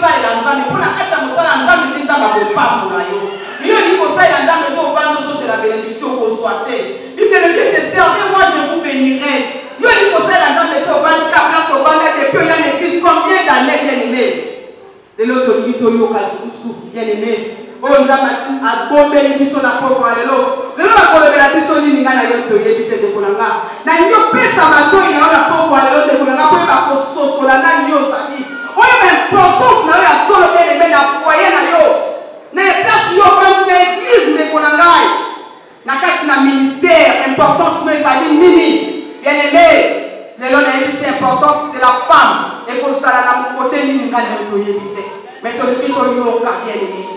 ça et la nzambe pour la carte à la nzambe c'est dans ma pas pour la yo. Il dit pour ça et la nzambe au bas de la bénédiction pour soiter. Il me dit de servir moi je vous bénirai. Il dit pour ça et la nzambe au bas de la place au bas de depuis il y a une église combien d'années bien aimé. De l'autre dit au yo bien aimé. Oh nzambe a bombé biso na poko alelo. Lelo na kolobela biso nini ngana yo to yebite de kolanga. Na yo pesa matoi na na poko alelo de kolanga ko ba ko sosola na yo sabi. Oyo importance na yo ya solo bien aimé na foyer na yo. Na place yo comme une église de kolanga. Na kati na ministère importance no ezali nini. Bien aimé. Lelo na yebite importance de la femme et ko sala na côté nini ngana yo to yebite. Mais to bito yo ka bien aimé.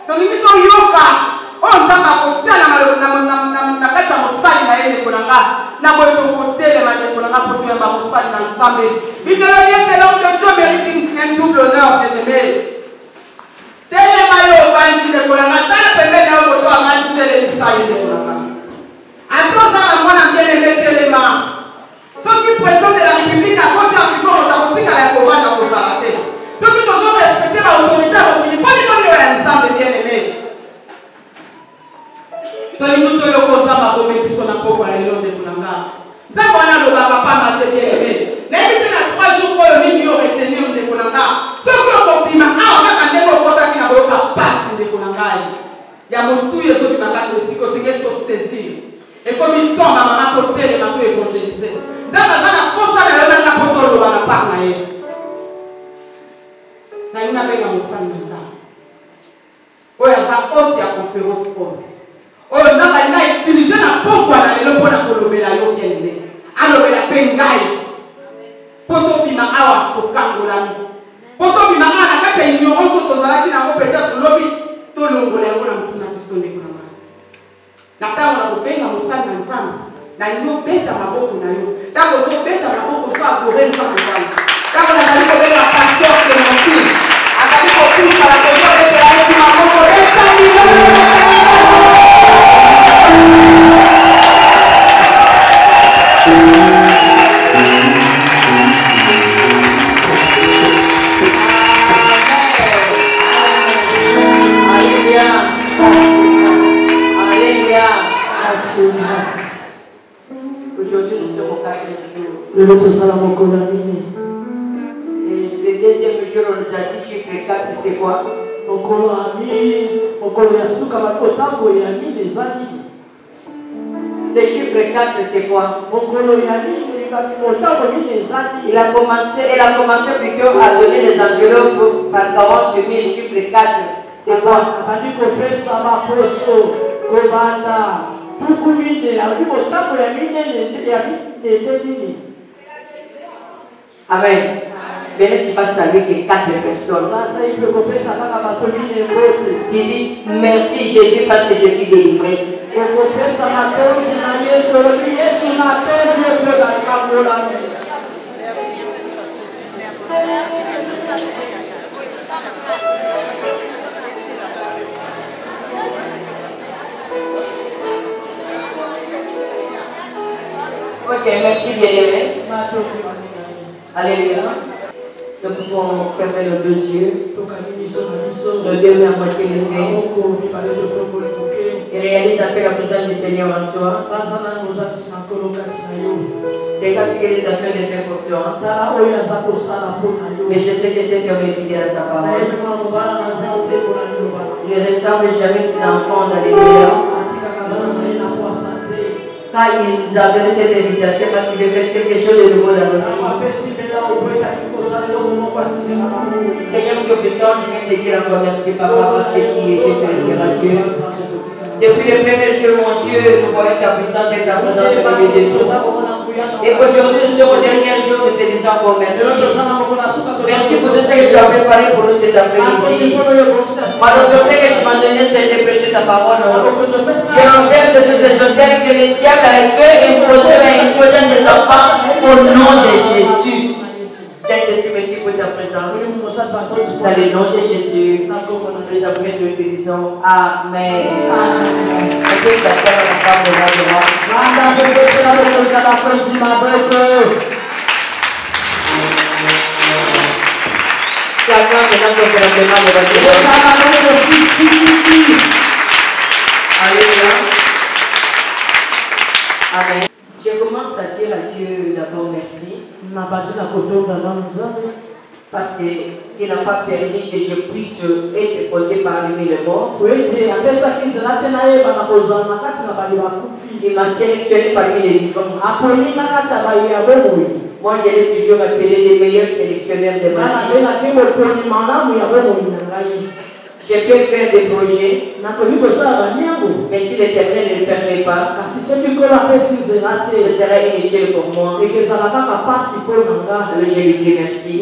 Donc il faut yoka on t'a côté na kata mosali na yeye kolanga na boto côté le manje kolanga pour tuer ma mosali na nzambe il ne vient que l'homme de Dieu mérite un double honneur de aimer tele mayo bandi de kolanga tala pembe na boto amandi tele misali de kolanga attends ça moi na bien aimer tele ma ceux qui président de la République à cause de on a compris à la commande à cause ceux qui doivent respecter l'autorité au niveau de l'ensemble bien aimé. Donc nous devons nous conserver pour son apport à l'éloge de Kunanga. Ça qu'on a le papa m'a bien aimé. L'invité à 3 jours pour le milieu retenir de Kunanga. Ceux qui ont compliment, on a quand même au contact qui n'a pas passé de Kunanga. Il y a mon tout, il y a ceux qui n'ont pas de psychosocial pour se saisir. Et comme il tombe à ma côté, il m'a tout évangélisé. Dans la poste, il y a un apôtre de la part. Na ina bega mufano nzambe oyo eza honte ya conférence call oyo nzambe ina utilize na pokwa na lelo mpona kolobela yo kende alobela mpe ngai po tobima awa tokangolami po tobima awa na kati ya ignorance tozalaki nango peut-être lobi tolongola yango na motu na biso ndeko na ngai na ntango na kobenga mosali na nzambe na ezobeta maboko na yo ntango ozobeta maboko so adore nzambe ngai ntango nazali kobenga pasteur Clémentine azali kokufa na kozobetela yesu maboko esalile aujourd'hui nous sommes au 4e jour. Et ce deuxième jour, on nous a dit chiffre 4, c'est quoi? Le chiffre 4, c'est quoi? Elle a commencé plutôt à donner les enveloppes par 40 000, chiffre 4, c'est quoi? Amen. Venez, tu vas saluer que 4 personnes. Tu dis merci Jésus parce que je suis délivré. Ok, merci bien-aimé. Alléluia. Nous pouvons fermer nos deux yeux, nos deux mains à moitié levées, et réalise un peu la présence du Seigneur en toi. Regarde ce qu'il est en train de faire pour toi. Mais je sais que c'est homme est fidèle à sa parole. Il ne ressemble jamais ses enfants dans les meilleurs. Quand il nous a donné cette invitation parce qu'il veut faire quelque chose de nouveau dans notre vie. Seigneur, ce que je viens de te dire encore merci papa parce que tu es à Dieu. Depuis le premier jour, mon Dieu, nous voyons ta puissance et ta présence au milieu de nous. Et aujourd'hui, nous sommes au dernier jour de te disant encore merci. Merci pour tout ce que tu as préparé pour nous cet après-midi. Par l'autorité que tu m'as donné, c'est de prêcher ta parole. Je renverse toutes les hôtels que les diables avaient imposé des enfants au nom de Jésus. Saint-Esprit, merci pour ta présence. Dans le nom de Jésus, nous avons fait une guérison. Amen. Est-ce que ta sœur n'a pas besoin de moi? Tu as besoin de maintenant qu'on fait la demande de votre Alléluia. Amen. Je commence à dire à Dieu d'abord merci. Parce qu'il n'a pas permis que je puisse être porté parmi les morts. Il m'a sélectionné parmi les vivants. Moi, je l'ai toujours appelé les meilleurs sélectionneurs de ma vie. Je peux faire des projets, mais si l'Éternel ne le permet pas, ce sera inutile pour moi. Alors je lui dis merci.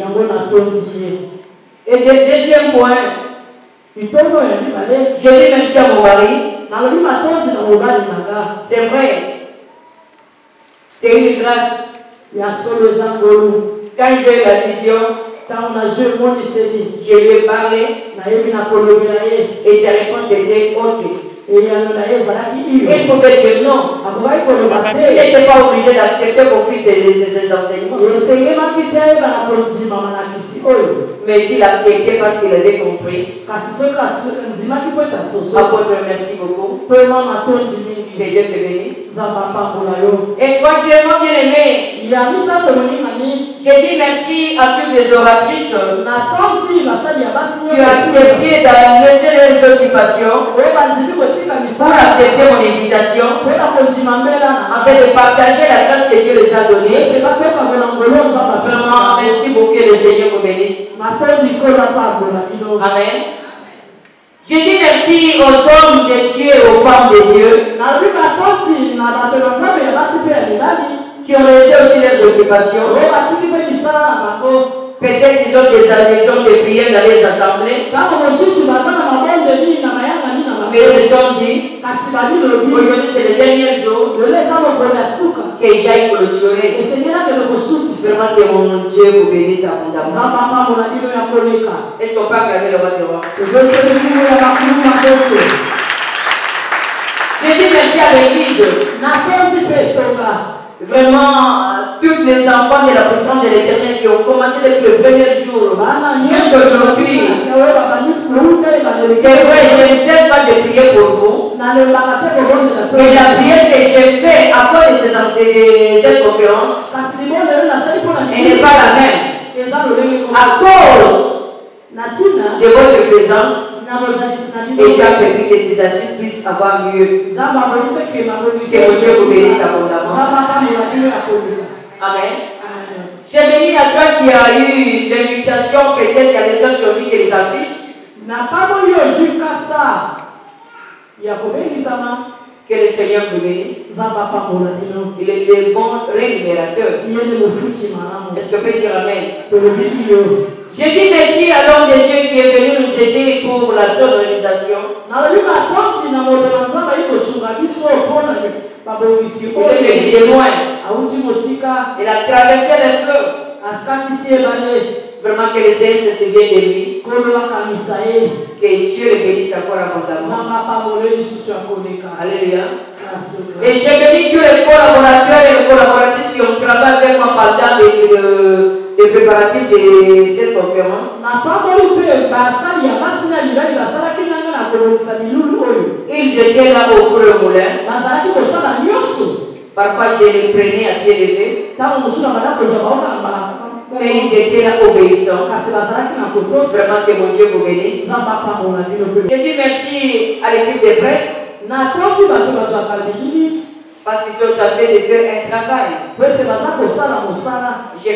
Et le deuxième point, je dis merci à mon mari. C'est vrai, c'est une grâce. Quand j'ai eu la vision, je lui ai parlé et sa réponse était ok. Il pouvait dire non. Il n'était pas obligé d'accepter qu'on puisse ses enseignements. Mais s'il acceptait parce qu'il avait compris. Apôtre, merci beaucoup. Que Dieu te bénisse. Et quand j'ai bien aimé, j'ai dit merci à toutes les oratrices qui ont accepté d'arrêter leurs occupations pour accepter mon invitation, afin de partager la grâce que Dieu les a donnée. Vraiment, merci beaucoup que le Seigneur vous bénisse. Amen. Je dis merci aux hommes de Dieu et aux femmes de Dieu qui ont laissé aussi leurs occupations. Peut-être qu'ils ont des adhésions de prière dans les assemblées. Mais ils se sont dit, aujourd'hui c'est le dernier jour que j'aille clôturer. Vraiment que mon Dieu vous bénisse abondamment. Est-ce qu'on peut acclamer le roi du roi? Je dis merci à l'église. Vraiment, tous les enfants de la puissance de l'Éternel qui ont commencé depuis le premier jour jusqu'aujourd'hui. C'est vrai, je ne cesse pas de prier pour vous. Mais la prière que j'ai faite à cause de cette conférence, elle n'est pas la même. À cause de votre présence, et Dieu a permis que ces assises puissent avoir lieu. Que Dieu vous bénisse abondamment. Amen. J'ai béni à toi qui a eu l'invitation, peut-être qu'il y a des autres survie que les affiches. Que le Seigneur vous bénisse. Il est le bon rémunérateur. Est-ce que vous pouvez dire Amen? Je dis merci à l'homme de Dieu qui est venu nous aider pour la sonorisation. Il est venu de loin. Il a traversé les fleuves. Vraiment que les ailes se souviennent de lui. Que Dieu le bénisse encore abondamment. Alléluia. Et j'ai béni tous les collaborateurs et les collaboratrices qui ont travaillé avec moi pendant les préparatifs de cette conférence. Ils étaient là au feu le moulin. Parfois je les prenais à pied levé. Mais ils étaient là obéissants. Vraiment que mon Dieu vous bénisse. Je dis merci à l'équipe de presse. Parce qu'ils ont tenté de faire un travail. Je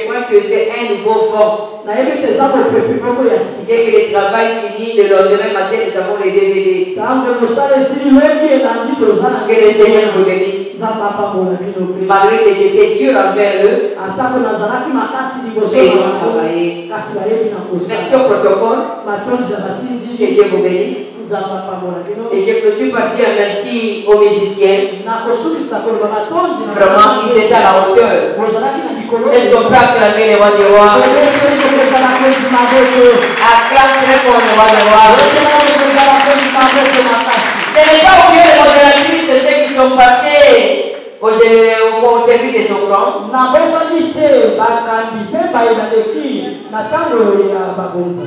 crois que c'est un nouveau vent. Dès que le travail finit, le lendemain matin, nous avons les DVD. Que le Seigneur vous bénisse. Malgré que j'étais dur envers eux, et ils ont travaillé. Merci au protocole. Que Dieu vous bénisse. Et je peux dire par dire merci aux musiciens. Vraiment, ils étaient à la hauteur. Est-ce qu'on peut acclamer les rois des rois? Acclame très fort les rois des rois. Ce n'est pas oublier les modératrices de ceux qui sont passés au service des offrandes.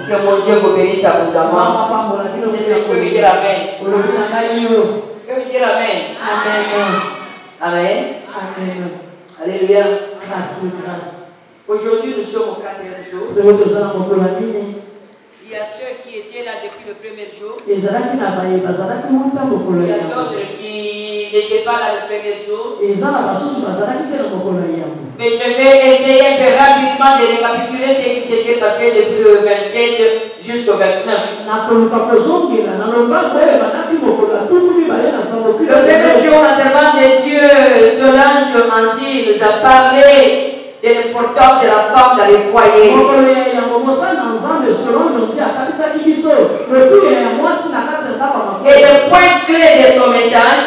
Que mon Dieu vous bénisse abondamment. Je peux lui dire Amen. Je peux lui dire Amen. Amen. Alléluia. Aujourd'hui, nous sommes au 4e jour. Il y a ceux qui étaient là depuis le premier jour. Il y a d'autres qui n'étaient pas là le premier jour. Mais je vais essayer un peu rapidement de récapituler ce qui s'était passé depuis le 27 jusqu'au 29. Le premier jour, la servante de Dieu, Solange Anti, nous a parlé de l'importance de la femme dans les foyers. Et le point clé de son message,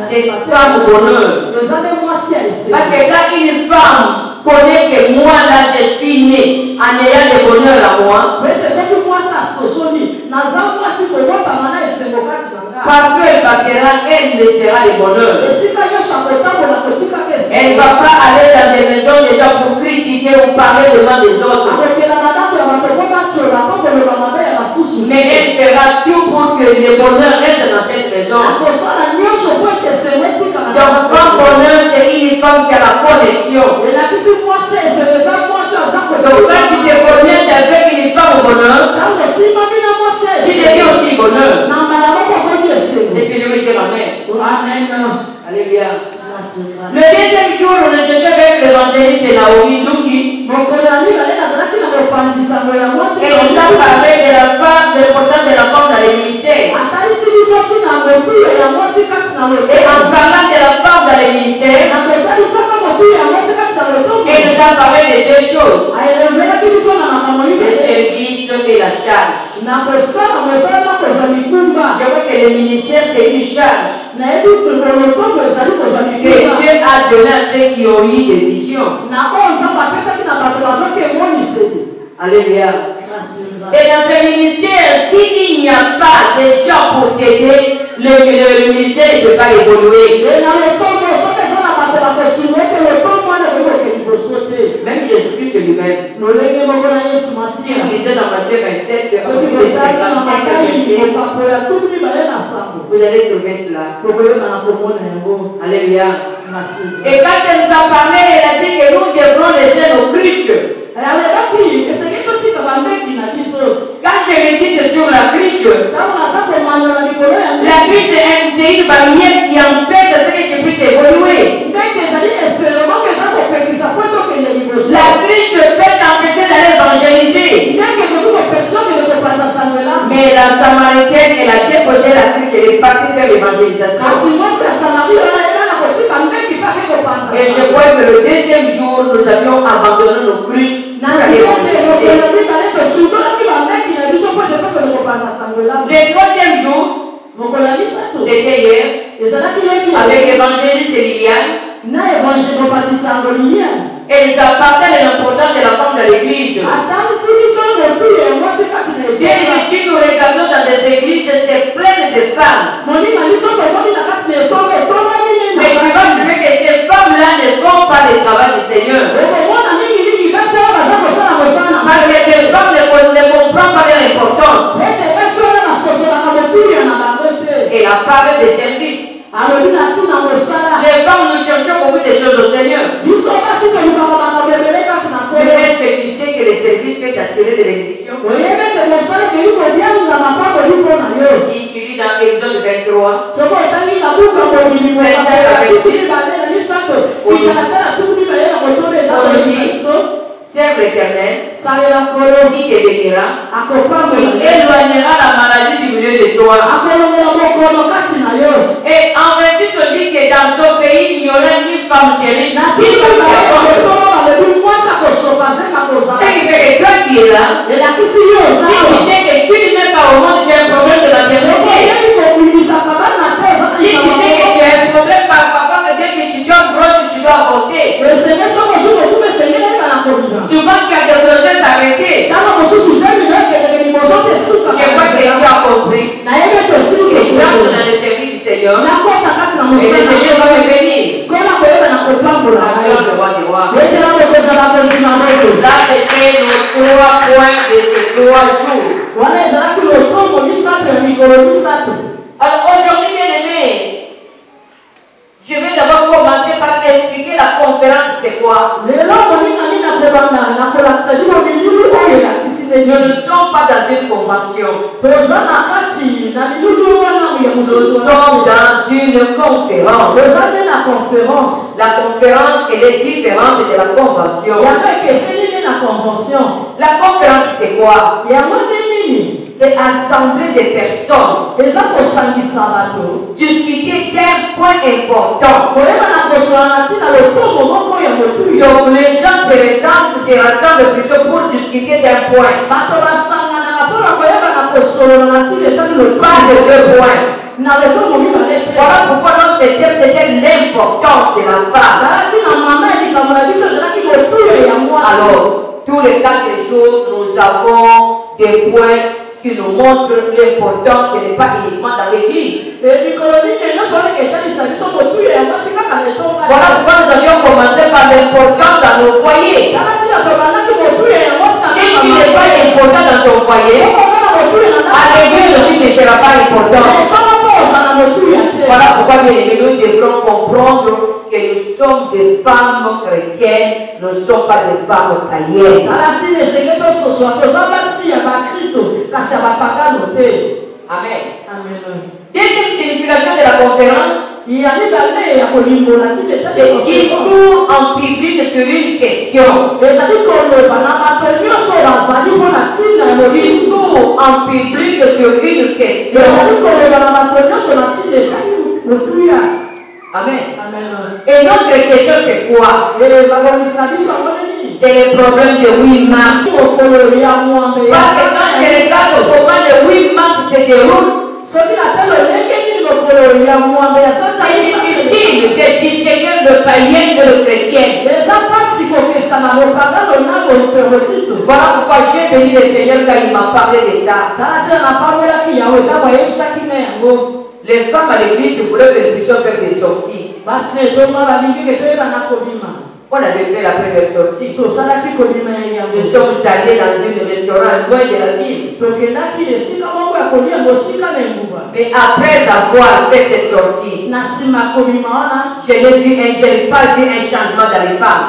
c'est femme au bonheur. Parce que quand une femme connaît que moi là je suis né en ayant le bonheur à moi, parce qu'elle partira, elle ne sera le bonheur. Elle ne va pas aller dans des maisons déjà pour critiquer ou parler devant des autres. Mais elle fera tout pour que le bonheur reste dans cette maison. Donc, femme bonheur, c'est une femme qui a la connexion. Donc, quand tu te connectes avec une femme bonheur, tu deviens aussi bonheur. Et tu lui dire Amen. Alléluia. Le deuxième jour, on était avec l'évangéliste Naomi Lungi. Et on a parlé de la femme, de l'importance de la femme dans les ministères. Et en parlant de la femme dans les ministères, et nous avons parlé de deux choses. Le service et la charge. Je vois que le ministère c'est une charge. Que Dieu a donné à ceux qui ont eu des visions. Alléluia. Et dans ce ministère, s'il n'y a pas de gens pour t'aider, le ministère ne peut pas évoluer. Même Jésus-Christ lui-même. Si on lisait dans Matthieu 27, vous allez trouver cela. Alléluia. Et quand elle nous a parlé, elle a dit que nous devrons laisser nos cruches. Quand je médite sur la cruche, la cruche c'est une barrière qui empêche à ce que tu puisses évoluer. La cruche peut t'empêcher d'aller évangéliser. Mais la Samaritaine, elle a déposé la cruche, elle est partie faire l'évangélisation. Et je crois que le deuxième jour, nous avions abandonné nos cruches. Le troisième jour, c'était hier, avec l'évangéliste Liliane. Et ils appartiennent à l'importance de la femme de l'église. Bien si nous regardons dans des églises, c'est plein de femmes. Mais tu vas trouver que ces femmes-là ne font pas le travail du Seigneur. Parce que ces femmes ne comprennent pas leur importance. Et la part des services. Les femmes, nous cherchons beaucoup de choses au Seigneur. Mais est-ce que tu sais que les services peuvent t'attirer de l'élection? Si tu lis dans Exode 23, serve l'Éternel, il te bénira, il éloignera la maladie du milieu de toi. Et en verset, on dit que dans son pays, il n'y aurait ni femme terrible, ni femme. Ce qui fait que toi qui es là, si tu sais que tu n'es pas au monde, tu as un problème de la vérité. Si tu sais que tu as un problème par rapport à Dieu, que tu dois brocher, tu dois avorter. Souvent tu as des grossesses arrêtées. Je crois que tu as Alors aujourd'hui, bien aimé, je vais d'abord commencer par expliquer la conférence, c'est quoi. Nous ne sommes pas dans une convention. Nous sommes dans une conférence. La conférence, elle est différente de la convention. La conférence, c'est quoi? C'est assembler des personnes. Discuter d'un point important. Donc les gens se rassemblent plutôt pour discuter d'un point. Pas de deux points. Voilà pourquoi notre thème c'était l'importance de la femme. Alors, tous les 4 jours, nous avons des points qui nous montrent l'importance qui n'est pas uniquement dans l'église. Voilà pourquoi nous avions commencé par l'importance dans nos foyers. Si tu n'es pas important dans ton foyer, à l'église aussi tu ne seras pas important. Voilà pourquoi nous devrons comprendre que nous sommes des femmes chrétiennes, nous ne sommes pas des femmes païennes. Amen. Deuxième signification de la conférence, c'est discours en public sur une question. Discours en public sur une question. Amen. Et notre question, c'est quoi? C'est le problème de 8 mars. Parce que quand je regarde comment le 8 mars se déroule, c'est difficile de distinguer le païen de le chrétien. Voilà pourquoi j'ai béni le Seigneur quand il m'a parlé de ça. Les femmes à l'église, je voulais que nous puissions faire des sorties. On avait fait la première sortie. Nous sommes allés dans un restaurant loin de la ville. Mais après avoir fait cette sortie, je n'ai pas vu un changement dans les femmes.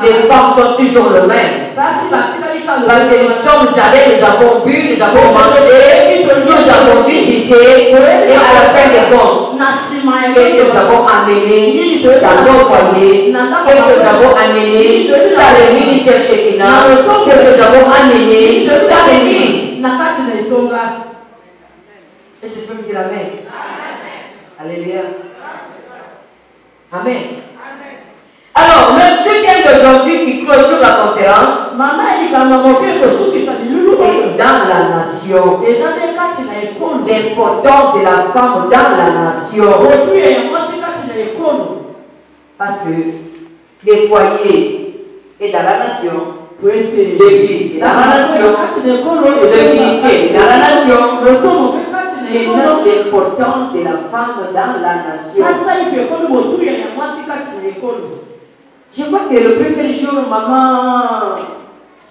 Les femmes sont toujours les mêmes. Parce que nous sommes allés, nous avons bu, nous avons mangé, nous avons visité, et à la fin des comptes, qu'est-ce que nous avons amené dans nos foyers, qu'est-ce que nous avons amené dans les ministères Shekinah, qu'est-ce que nous avons amené dans l'église. Et tu peux me dire Amen. Alléluia. Amen. Alors, le thème d'aujourd'hui qui clôture la conférence, c'est dans la nation. L'importance de la femme dans la nation. Parce que les foyers est dans la nation. L'église est dans la nation. Le ministère est dans la nation. Et l'importance de la femme dans la nation. Je crois que le premier jour, maman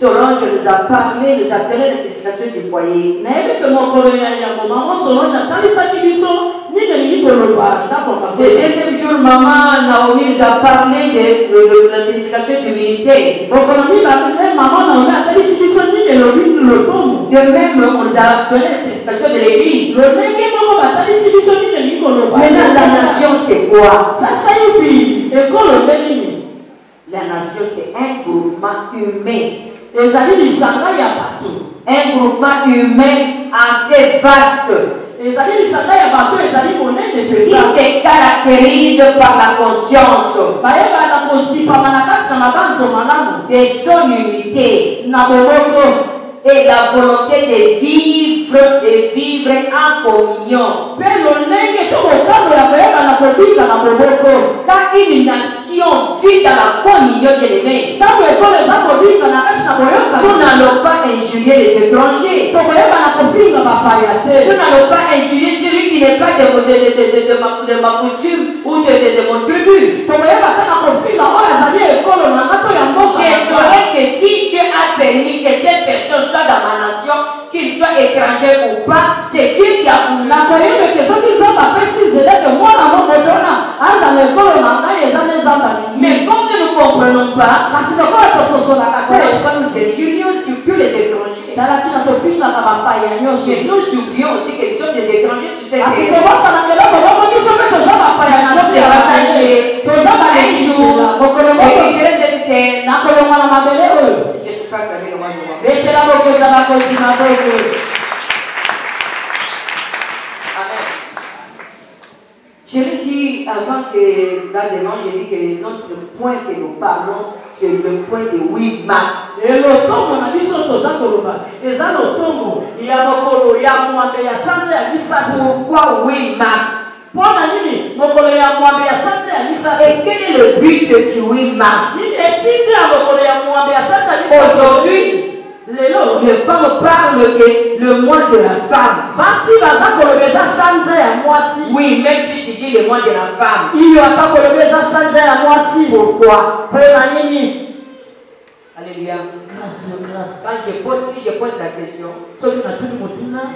Solange nous a parlé, nous a donné la situation du foyer. Le deuxième jour, maman Naomi nous a parlé de la signification du ministère. De même, on nous a donné la signification de l'église. Maintenant, la nation, c'est quoi? La nation, c'est un groupement humain. Un groupement humain assez vaste. Qui se caractérise par la conscience de son unité et la volonté de vivre en communion. Quand une nation vit dans la communion de l'aimer, nous n'allons pas injurier les étrangers. Nous n'allons pas injurier celui qui n'est pas de ma coutume ou de mon tribu. Je saurais que si Dieu a permis que cette personne soit dans ma nation, qu'il soit étranger ou pas, c'est Dieu qui a voulu. Mais comme nous ne comprenons pas, pourquoi nous injurions que les étrangers? Et nous oublions aussi qu'ils sont des étrangers sur cette terre. Je l'ai dit avant que là devant, j'ai dit que notre point que nous parlons, c'est le point de 8 mars. Et le temps on a dit sur tous les Koloba, et ça le temps il y a beaucoup, il y a moins de 100 pourquoi 8 mars? Et quel est le but de 8 mars? Aujourd'hui, les femmes parlent que le mois de la femme. Oui, même si tu dis le mois de la femme. Pourquoi? Alléluia. Quand je pose la question,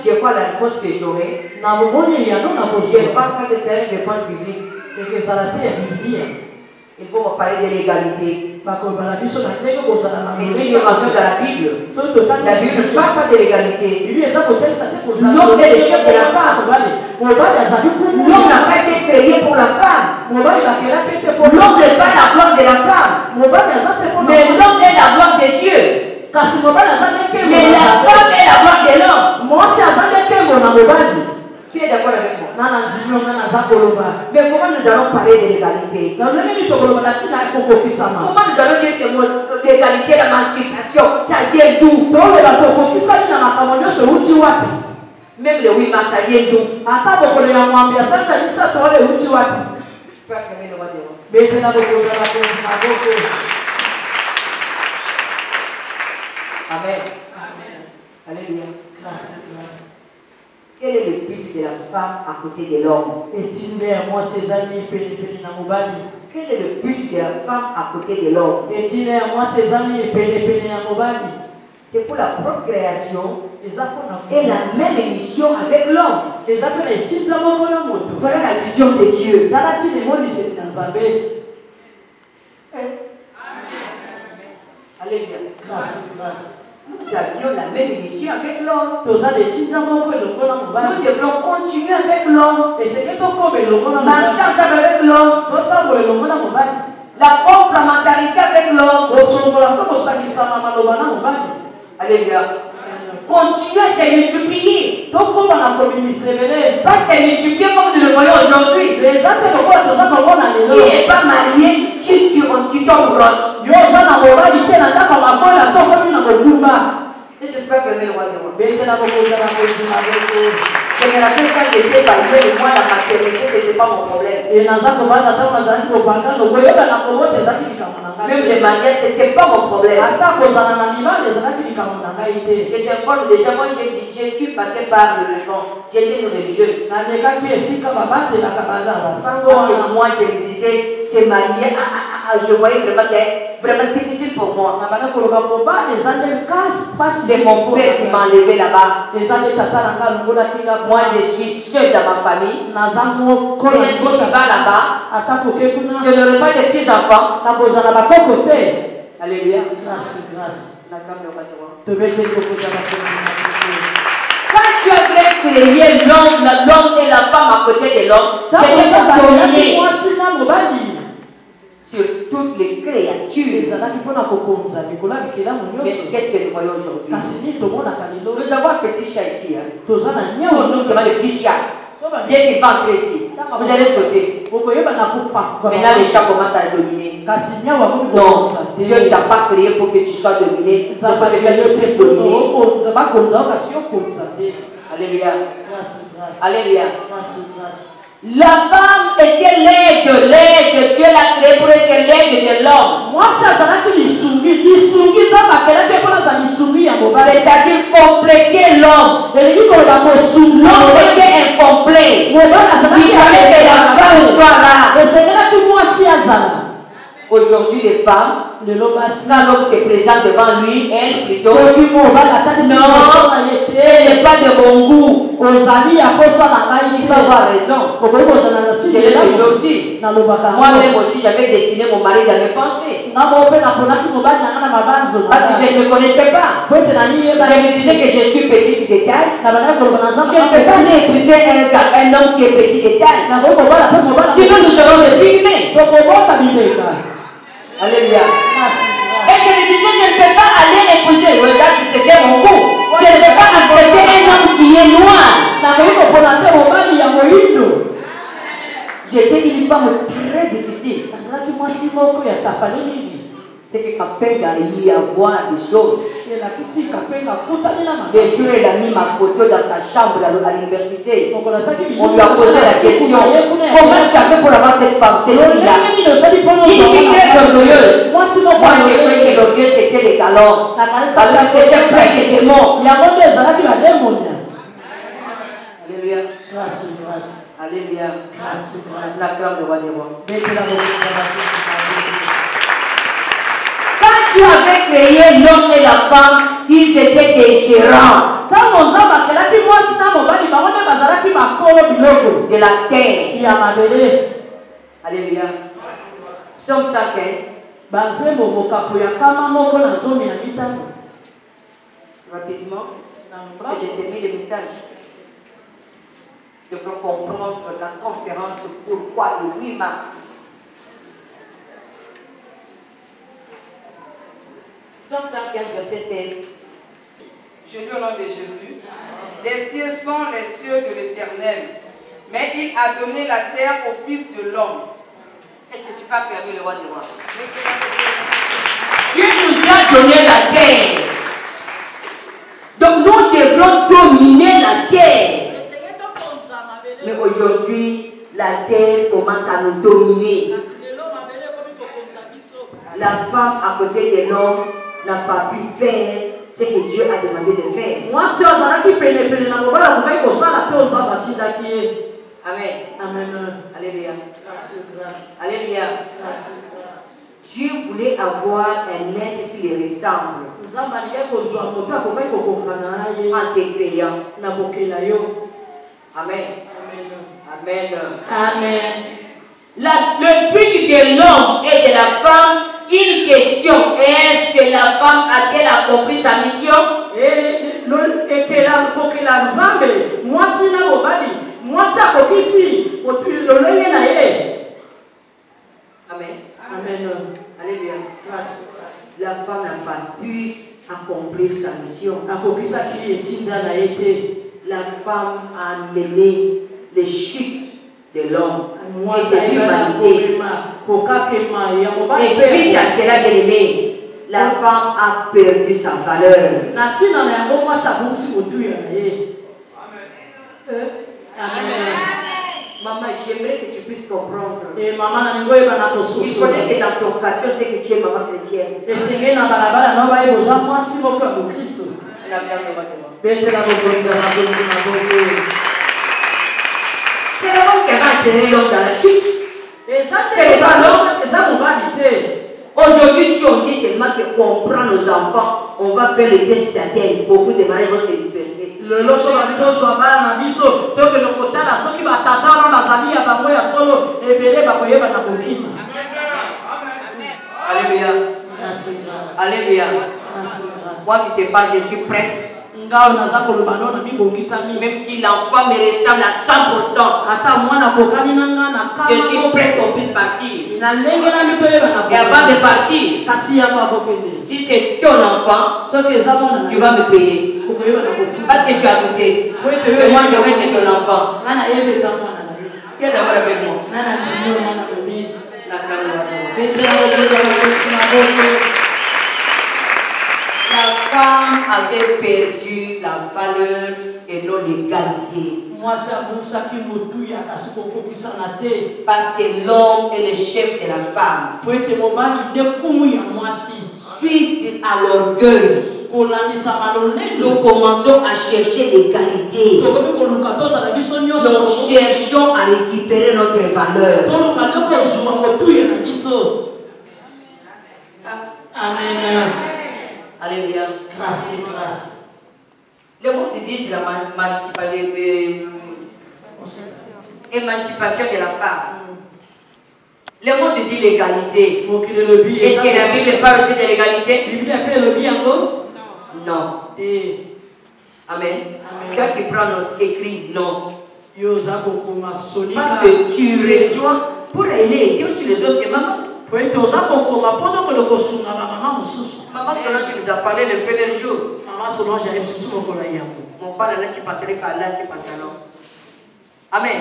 j'ai quoi la réponse que j'aurai? Je ne parle pas que c'est une réponse biblique. Il faut me parler de l'égalité. Et si nous rentrons dans la Bible ne parle pas de l'égalité. L'homme est le chef de la femme. L'homme n'a pas été créé pour la femme. L'homme n'est pas la gloire de la femme. Mais l'homme est la gloire de Dieu. Mais la femme est la gloire de l'homme. Qui est d'accord avec moi? Mais comment nous allons parler de l'égalité? Comment nous allons dire que l'égalité, l'émancipation, ça vient d'où? Même le 8 mars, ça vient d'où? Amen. Alléluia. Quel est le but de la femme à côté de l'homme? Quel est le but de la femme à côté de l'homme? C'est pour la procréation et la même mission avec l'homme. Voilà la vision de Dieu. Alléluia. Nous avions la même mission avec l'homme. Nous devrons continuer avec l'homme. Marcher avec l'homme. La complémentarité avec l'homme. Alléluia. Continuer à se multiplier. Pas se multiplier comme nous le voyons aujourd'hui. Tu n'es pas marié, tu tombes grosse. Et j'espère que le roi de moi. Je me rappelle quand j'étais baptisé, moi la maternité, ce n'était pas mon problème. Même les mariages, ce n'était pas mon problème. Je t'informe déjà, moi je suis passé par le fond. J'étais une religieuse. Moi je me disais, c'est marié. Je voyais vraiment difficile pour moi. C'est mon père qui m'a enlevé là-bas. Moi je suis seule dans ma famille. Quand tu vas là-bas, je n'aurai pas de petits-enfants. Alléluia. Quand tu as créé l'homme et la femme à côté de l'homme, tu es dominer sur toutes les créatures. Mais qu'est-ce que nous voyons aujourd'hui? Nous avons un petit chat ici. Nous avons le petit chat. Bien qu'il va entrer ici, vous allez sauter. Maintenant, les chats commencent à dominer. Non, Dieu ne t'a pas créé pour que tu sois dominé. C'est pour que tu puisses dominer. Alléluia. Alléluia. La femme était l'aide. Dieu l'a créée pour être l'aide de l'homme. C'est-à-dire compléter l'homme. L'homme était incomplet. Il fallait que la femme soit là. Aujourd'hui, les femmes Quand l'homme se présente devant lui, plutôt, non, elle n'est pas de mon goût. Tu peux avoir raison. Je l'ai toujours dit. Moi-même aussi, j'avais dessiné mon mari dans mes pensées. Parce que je ne me connaissais pas. Je me disais que je suis petit détail. Je ne peux pas épouser un homme qui est petit détail. Sinon, nous serons des pygmées. Alléluia. Et je me disais, je ne peux pas aller épouser. Regarde, c'était mon goût. Je ne peux pas accepter un homme qui est noir. J'étais une femme très difficile. C'est que quand il y a voir des choses. Et Dieu a mis ma photo dans sa chambre à l'université. On lui a posé la question, comment tu as fait pour avoir cette femme, celle-ci-là? Il était très orgueilleuse. Moi, je croyais que l'orgueil c'était les talons. Ça lui était plein de démons. Alléluia. Alléluia. La grâce de roi des rois. Quand tu avais créé l'homme et la femme, ils étaient déchirants. De la terre. Alléluia. Somme 115. Rapidement, j'ai terminé le message. Je veux comprendre la conférence pourquoi le 8 mars. Somme 115, verset 16. Je lis au nom de Jésus. Les cieux sont les cieux de l'Éternel, mais il a donné la terre au Fils de l'homme. Est-ce que tu peux affirmer le roi du roi? Dieu nous a donné la terre. Donc nous devrons dominer la terre. Mais aujourd'hui, la terre commence à nous dominer. La femme à côté de l'homme n'a pas pu faire ce que Dieu a demandé de faire. Amen. Amen. Alléluia. Alléluia. Dieu voulait avoir un être qui lui ressemble. En te créant. Amen. Amen. Amen. Le but de l'homme et de la femme, une question, est-ce que la femme a-t-elle accompli sa mission? Amen. Amen. Alléluia. La femme n'a pas pu accomplir sa mission. La femme a mené les chutes de l'homme et de l'humanité. Et suite à cela, bien-aimé, la femme a perdu sa valeur. Amen. Maman, j'aimerais que tu puisses comprendre. Il faudrait que dans ton quartier, c'est que tu es maman chrétienne. C'est l'homme qui va enterrer l'homme dans la chute. C'est pas l'homme. Aujourd'hui, si on dit seulement qu'on prend nos enfants, on va faire les tests d'ADN. Beaucoup de mariages vont se disperser. Alléluia. Alléluia. Moi qui te parle, je suis prête. Même si l'enfant me ressemble à 100%, je suis prête qu'on puisse partir. Et avant de partir, si c'est ton enfant, tu vas me payer. Parce que tu as douté. Et moi, je vais chez ton enfant. Viens d'abord avec moi. La femme avait perdu la valeur et non l'égalité. Parce que l'homme est le chef de la femme. Suite à l'orgueil, nous commençons à chercher l'égalité. Nous cherchons à récupérer notre valeur. Amen. Alléluia. Grâce et grâce. Le mot de Dieu, c'est l'émancipation de la femme. Le mot de Dieu, l'égalité. Est-ce que la Bible parle aussi de l'égalité? Non. Amen. Toi qui prends notre écrit, non. Parce que tu reçois pour aider aussi les autres. Maman, maman, tu nous as parlé le premier jour. Mon père là qui partait par là, qui partait là. Amen.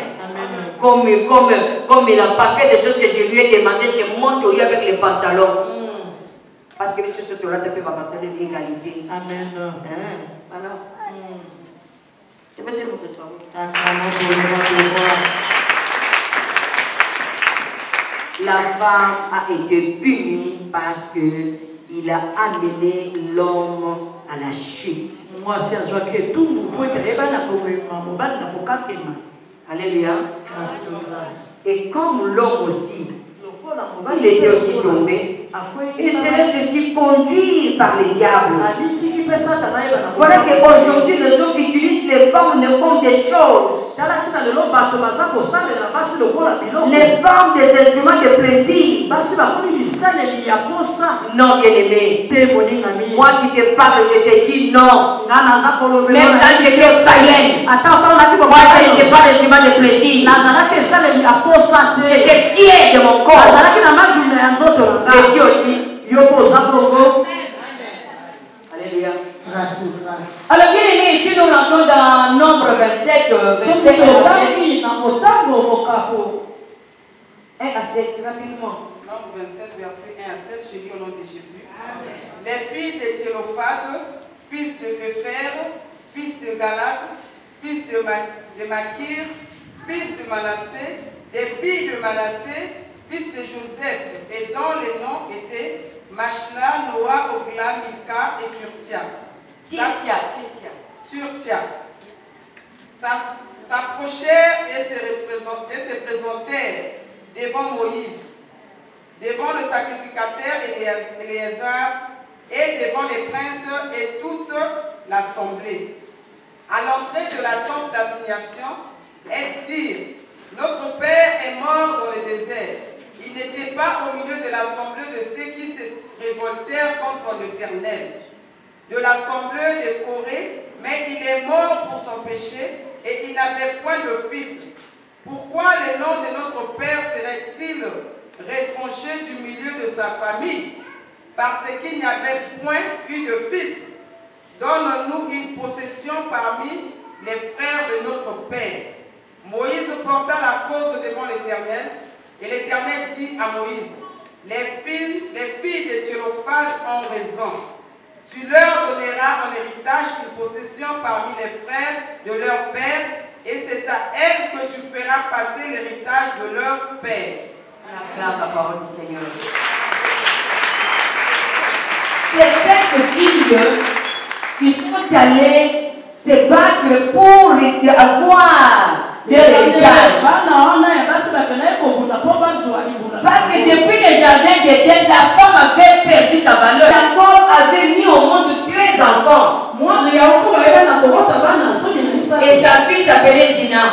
Comme il n'a pas fait des choses que je lui ai demandé, je monte au lit avec les pantalons. Parce que les choses que tu as fait, va partir de l'égalité. Amen. Voilà. Je vais dire votre chose. La femme a été punie parce qu'il a amené l'homme à la chute. Moi, c'est que tout le monde Alléluia. Et comme l'homme aussi, il était aussi tombé, il se laisse aussi conduire par les diables. Voilà qu'aujourd'hui, les hommes utilisent les femmes comme des choses. Les femmes des instruments de plaisir. Non, bien-aimé. Moi qui te parle, je te dis non. Même quand j'étais païenne, moi je n'étais pas l'instrument de plaisir. J'étais fier de mon corps. Et Dieu aussi. Alléluia. Alors bien aimé, ici nous rentrons dans Nombre 27, 27 1 à 7, rapidement. Nombre 27, verset 1 à 7, je lis au nom de Jésus. Les filles de Thélophate, fils de Épher, fils de Galad, fils de Makir, fils de Manassé, des filles de Manassé, fils de Joseph, et dont les noms étaient Machla, Noah, Ogla, Mika et Turtia. S'approchèrent et se présentèrent devant Moïse, devant le sacrificateur Éléazar et devant les princes et toute l'assemblée. À l'entrée de la tente d'assignation, elles dirent: notre père est mort dans le désert. Il n'était pas au milieu de l'assemblée de ceux qui se révoltèrent contre l'Éternel, de l'assemblée de Corée, mais il est mort pour son péché et il n'avait point de fils. Pourquoi le nom de notre père serait-il retranché du milieu de sa famille? Parce qu'il n'y avait point eu de fils. Donne-nous une possession parmi les frères de notre père. Moïse porta la cause devant l'Éternel, et l'Éternel dit à Moïse: les filles de Thélophate ont raison. Tu leur donneras en héritage une possession parmi les frères de leur père, et c'est à elles que tu feras passer l'héritage de leur père. On acclame la parole du Seigneur. C'est cette fille qui sont allées se battre pour avoir l'héritage. Parce que depuis le jardin d'Éden, la femme avait perdu sa valeur. Jacob avait mis au monde 13 enfants. Et sa fille s'appelait Dina.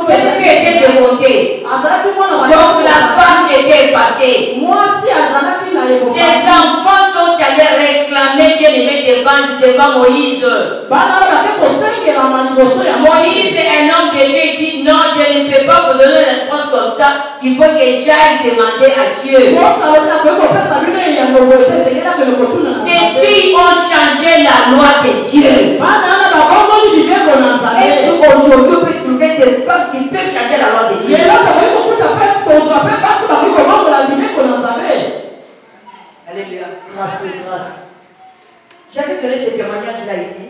Qu'est-ce qui était démonté? Donc la femme était effacée. Ces enfants sont allés réclamer bien-aimé devant Moïse. Moïse, un homme de Dieu, dit: non, je ne peux pas vous donner une réponse comme ça. Il faut que j'aille demander à Dieu. Ces filles ont changé la loi de Dieu. Est-ce qu'aujourd'hui on peut trouver des femmes qui peuvent changer la loi de Dieu? Alléluia. J'avais donné ce témoignage là ici.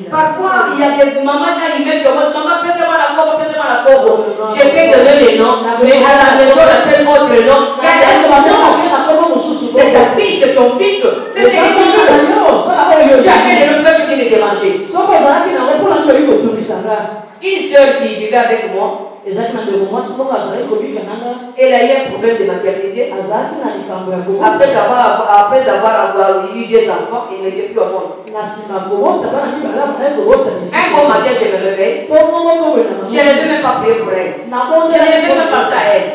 Parfois, il y a des mamans qui arrivent comme maman, faites-moi la cobo, faites-moi la cobo. Je vais donner les noms, mais à la maison, on appelle autre nom. C'est ta fille, c'est ton fils. C'est ce que tu veux. Tu as fait des noms que tu veux les déranger. Une soeur qui vivait avec moi, Elle a eu un problème de maternité. Après avoir eu des enfants, il n'était plus au monde. Un bon matin, je me réveille. Je ne vais même pas prier pour elle. Je ne vais même pas penser à elle.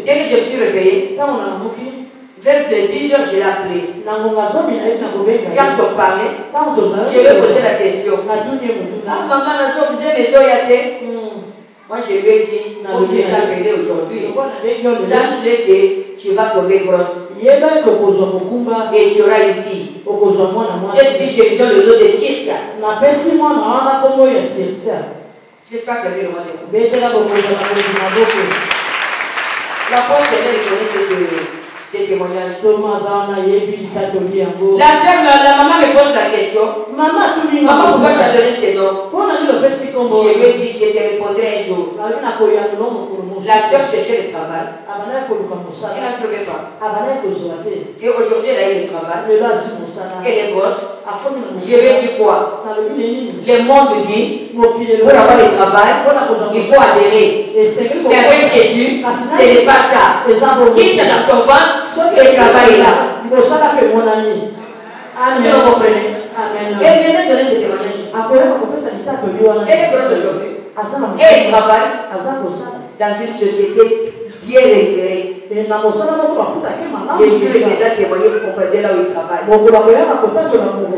Dès que je me suis réveillée, vers 10 heures, je l'ai appelée. Quand on parlait, je lui ai posé la question. Ah, maman, vous avez mes oreilles. Moi, je lui ai dit, je vais t'appeler aujourd'hui. Sache-le que tu vas tomber grosse. Et tu auras une fille. Cette fille, je lui donne le nom de Tietia. J'espère qu'elle est loin de vous. La porte, elle est ces témoignages. La maman me pose la question. Maman, pourquoi tu as donné ces noms? Je lui ai dit, je te répondrai un jour. La soeur cherchait le travail. Elle n'a trouvé pas. Et aujourd'hui, elle a eu le travail. Elle est grosse. Je lui ai dit quoi? Le monde dit, pour avoir le travail, il faut adhérer. Et avec Jésus, ce n'est pas ça. Si tu es dans ton ventre, et travail là. Amen. Vous comprenez? Amen. Et elle vient de donner ce témoignage. Elle est grosse aujourd'hui. Et elle travaille dans une société bien réglée. Les Dieu est déjà témoigné pour comprendre là où il travaille.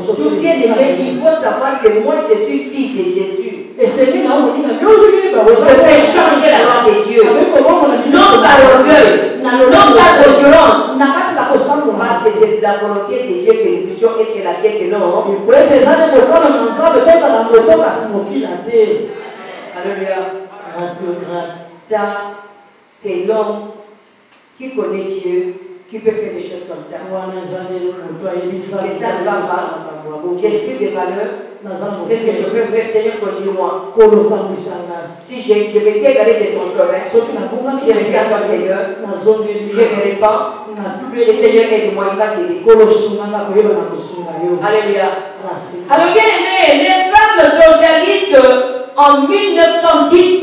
Tout bien aimé, il faut savoir que moi je suis fille de Jésus. Je peux changer la loi de Dieu. Non par orgueil, non par concurrence. Parce que c'est la volonté de Dieu que nous puissions être la tête de l'homme. Alléluia. Ça, c'est l'homme qui connaît Dieu, qui peut faire des choses comme ça. Et ça ne va pas. J'ai plus de valeur. Qu'est-ce que je peux faire, Seigneur, conduis-moi. Si je me fais égarer de ton chemin, je me fais à toi, Seigneur, je me répands, le Seigneur aide-moi, il va t'aider. Alléluia. Alors, bien aimé, les femmes socialistes en 1910,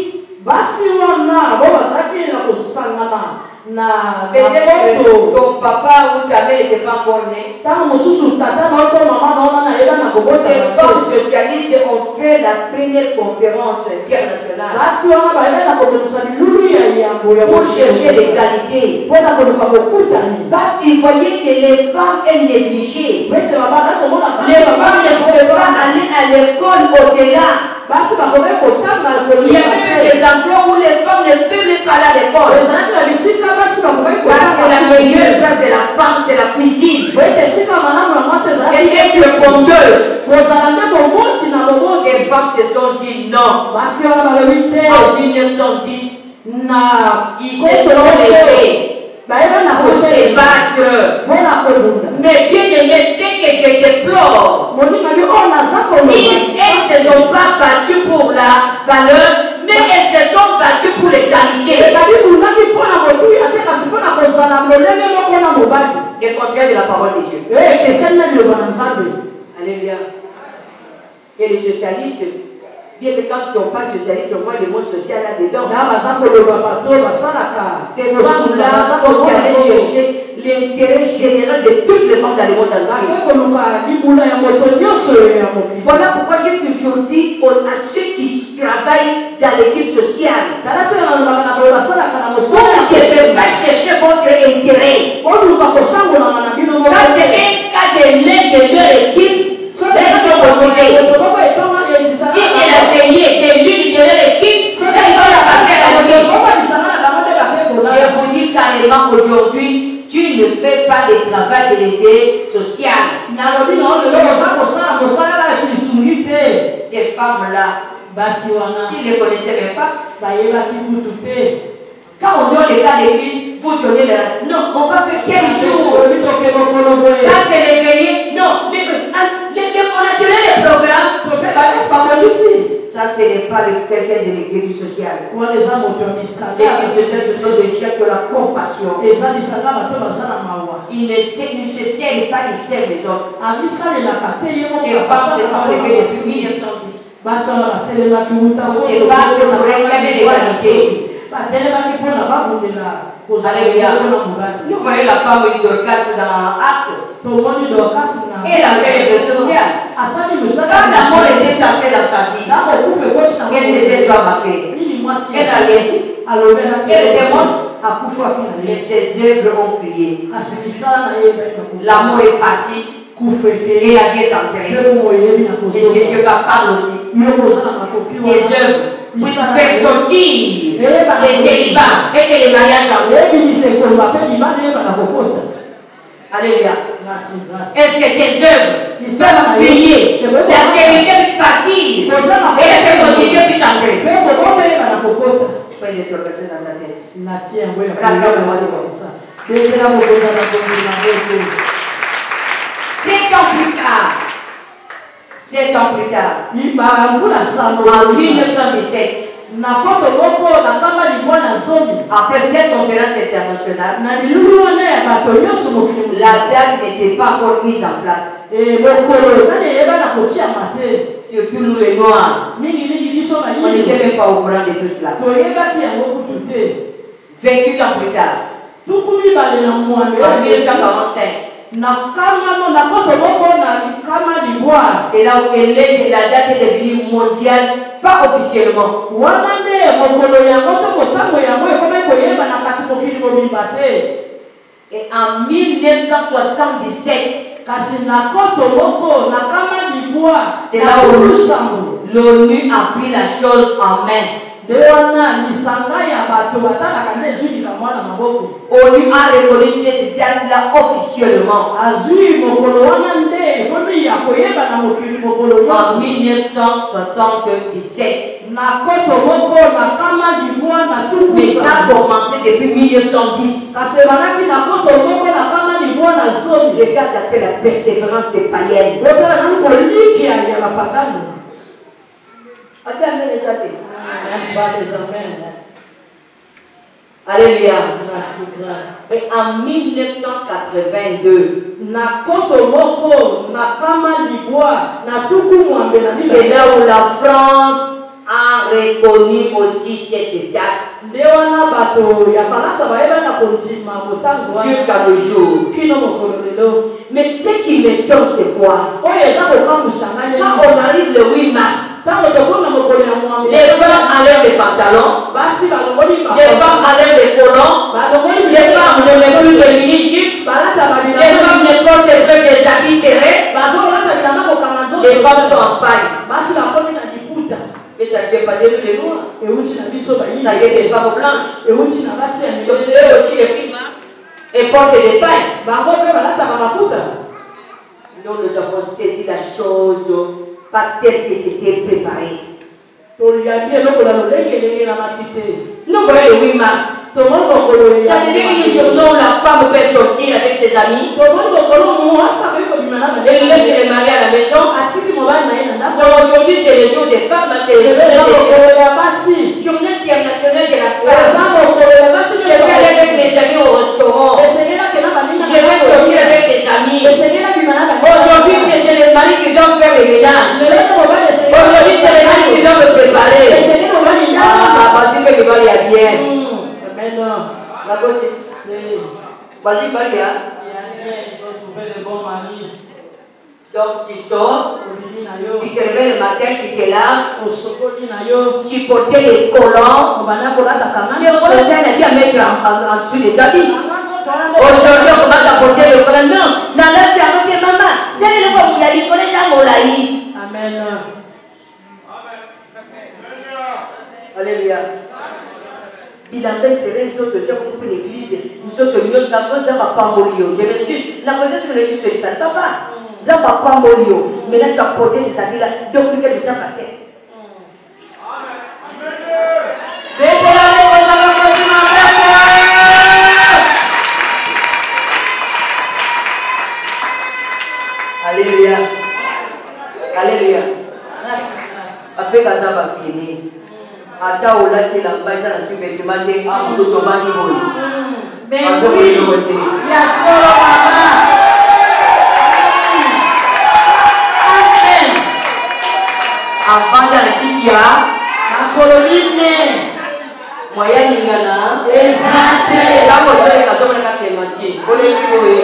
peut-être ton papa ou ta mère n'était pas encore né. Les femmes socialistes ont fait la première conférence internationale pour chercher l'égalité. Parce qu'ils voyaient que les femmes, elles négligeaient. Les femmes ne pouvaient pas aller à l'école au-delà. Il y a même des endroits où les femmes ne peuvent pas aller à l'école. Parce que la meilleure place de la femme, c'est la cuisine. Elle est pondeuse. Les femmes se sont dit non. En 1910, ils se sont levés pour se battre. Mais bien aimé, c'est que je déplore. Elles ne se sont pas battues pour la valeur, mais elles se sont battues pour l'égalité. Le contraire de la parole de Dieu. Alléluia. Et les socialistes, bien que quand on parle socialiste, on voit le mot social là-dedans. C'est pour cela qu'on allait chercher l'intérêt général de toutes les femmes dans le monde entier. Voilà pourquoi j'ai toujours dit à ceux qui travaillent dans l'équipe sociale, vous ne devez pas chercher votre intérêt. Quand c'est un cas de l'aide de leur équipe, laisse-le motiver. Si elle a payé que l'une de leur équipe, laisse-le passer à la vie. Je vous dis carrément aujourd'hui, tu ne fais pas le travail de l'aide sociale. Ces femmes-là, tu ne les connaissais même pas. Quand on donne les cas d'église, vous donnez la... Non, on va faire quel jour? Quand c'est réveillé, non, mais on a donné les programmes. Ça, ce n'est pas quelqu'un de l'église sociale. L'église sociale, ce sont des gens qui ont la compassion. Ils ne se servent pas, ils servent les autres. Ces femmes se sont levées depuis 1910. C'est pas pour réclamer l'égalité. Alléluia. Nous voyons la femme de Dorcas dans Actes. Elle a fait les deux sociales. Quand l'amour était entré dans sa vie, qu'est-ce que cette femme a fait? Elle a dit, elle était morte. Mais ses œuvres ont prié. L'amour est parti. Et la vie est entrée. Et Dieu est capable aussi. Les œuvres puissent faire sortir les célibats et que les mariages Alléluia. Est-ce que tes œuvres peuvent prier? La vérité puisse partir. Et la fécondité puisse entrer. Soyez les professeurs dans ta tête. Rappelle-moi de ça. 7 ans plus tard, en 1917, après cette conférence internationale, la date n'était pas encore mise en place. Surtout nous les Noirs, on n'était même pas au courant de tout cela. 28 ans plus tard, en 1945, c'est là où la date est devenue mondiale, pas officiellement. Et en 1977, c'est là où l'ONU a pris la chose en main. ONU a reconnu cette date-là officiellement. En 1977. Mais ça a commencé depuis 1910. Le cas d'appel la persévérance des païennes. Alléluia. Et en 1982, c'est là où la France a reconnu aussi cette date. Jusqu'à nos jours. Mais ce qui m'étonne, c'est quoi? Quand on arrive le 8 mars, les femmes enlèvent les pantalons, les femmes enlèvent les collants, les femmes ne mettent plus de mini-jupes, les femmes ne portent que des habits serrés, les femmes sont en paille. Mais ça ne fait pas de les noirs. Ça y est des femmes blanches. Donc eux aussi les 8 mars et portent des pailles. Nous avons saisi la chose pas telle que c'était préparé. Nous voyons le 8 mars. Ça veut dire une journée où la femme peut sortir avec ses amis. Elle laisse les mariés à la maison. Aujourd'hui, c'est le jour des femmes. C'est le jour journée internationale de la femme. Je vais aller avec mes amis au restaurant. Je vais sortir avec les amis. Aujourd'hui, c'est les maris qui doivent faire les ménages. Aujourd'hui, c'est les maris qui doivent me préparer. Ah, vas-y, que il y a bien. La gosse, vas-y, donc tu sors, tu te réveilles le matin, tu te laves, tu portais les collants, les collants, c'est à mettre en dessous des habits. Aujourd'hui, on commence à porter le collant. Non, Nana, c'est avec tes mamans. Vous allez le voir, vous allez connaître ça, Moulaï. Amen. Alléluia. Il a fait serrer les autres gens pour l'église. Nous autres, nous n'avons pas mourir. Je m'excuse. La connaissance que l'église se ne pas. Nous n'avons pas mourir. Mais là, tu as porté ces habits-là. Donc, qu'est-ce que tu as passé? Alléluia. Alléluia. Après, quand tu as vacciné, ata olati la mbaita na subvêtement te amulo tobani boy. Mais oui, ya solo mama. Amen. Avant de la Kitia, la colonie, moyen Ningana, exact. La moteur est à tomber dans la Clémentine. Pour les jouer,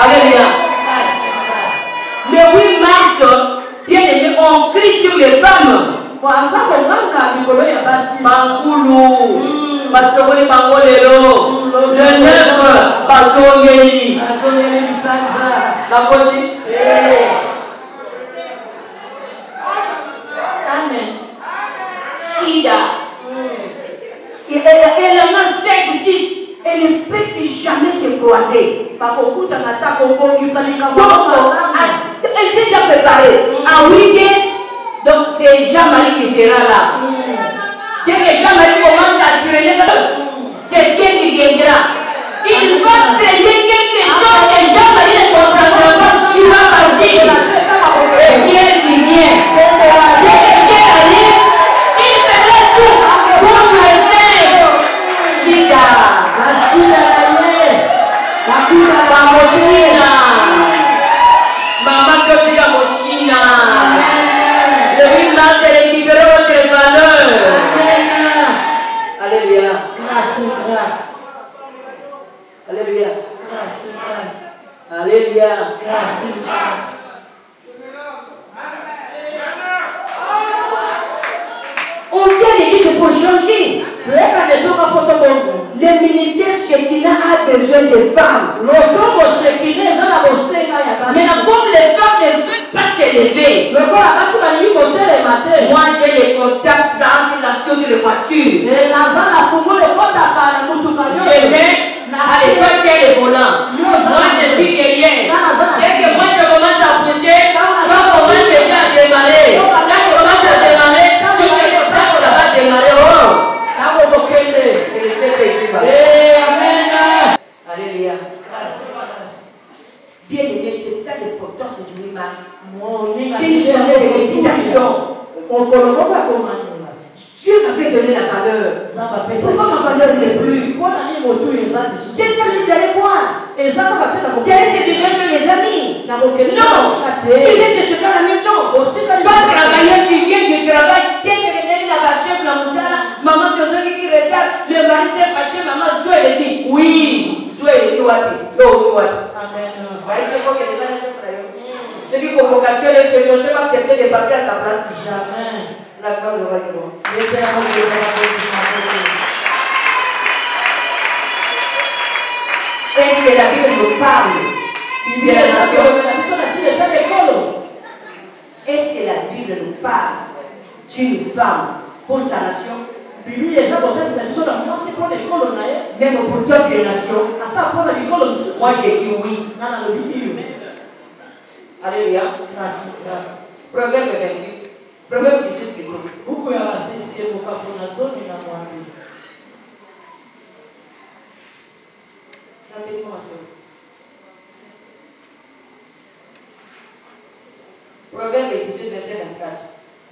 alléluia. Le 8 mars, bien aimé, on crie sur les femmes. Mankoulou, Basokoli Mangolero, le 9, Basongeli. La possible. Amen. Sida. Elle en a 5, 6. Elle ne peut plus jamais se croiser. Donc, elle s'est déjà préparée. En week-end, donc c'est Jean-Marie qui sera là. Dès que Jean-Marie commence à traîner, c'est Dieu qui viendra. Il va traîner quelque chose et Jean-Marie ne comprendra pas ce qui va passer. Et Dieu qui vient. Dès que Dieu arrive, il fera tout pour le faire. Sida. Maman que tu as mochina. Le 8 mars, elle est libérée votre valeur. Alléluia. Alléluia. Alléluia. On vient de dire pour changer. Le ministère Shekinah a besoin de femmes. Mais comme les femmes ne veulent pas s'élever, moi j'ai les contacts entre la tour de la voiture. Je vais à l'époque qui est le volant. Moi je suis derrière. Dès que moi je commence à pousser, quand on commence déjà à démarrer. Quand on commence à démarrer, quand on va démarrer, alléluia. Bien aimé, c'est ça l'importance du 8 mars. C'est une journée de méditation. Dieu m'avait donné la valeur. Pourquoi ma valeur n'est plus? Quel que je allais voir? Quel est ce que les amis? Non. Tu viens de checker à la maison. Toi, travailleur, tu viens du travail. Dès que la chef, la moussala, maman te donne qui regarde, le mari s'est fâché, maman, Zoé le dit. Oui. Zoé le dit, wapi. Amen. Je dis convocation, je vais accepter de partir à ta place. Jamais. La gloire de roi. Est-ce que la Bible nous parle de la nation? Est-ce que la Bible nous parle d'une femme pour sa nation? Même pour d'autres nations. Moi j'ai dit oui. Alléluia. Proverbe 28. Proverbe 18 plutôt. Proverbe 18, verset 24.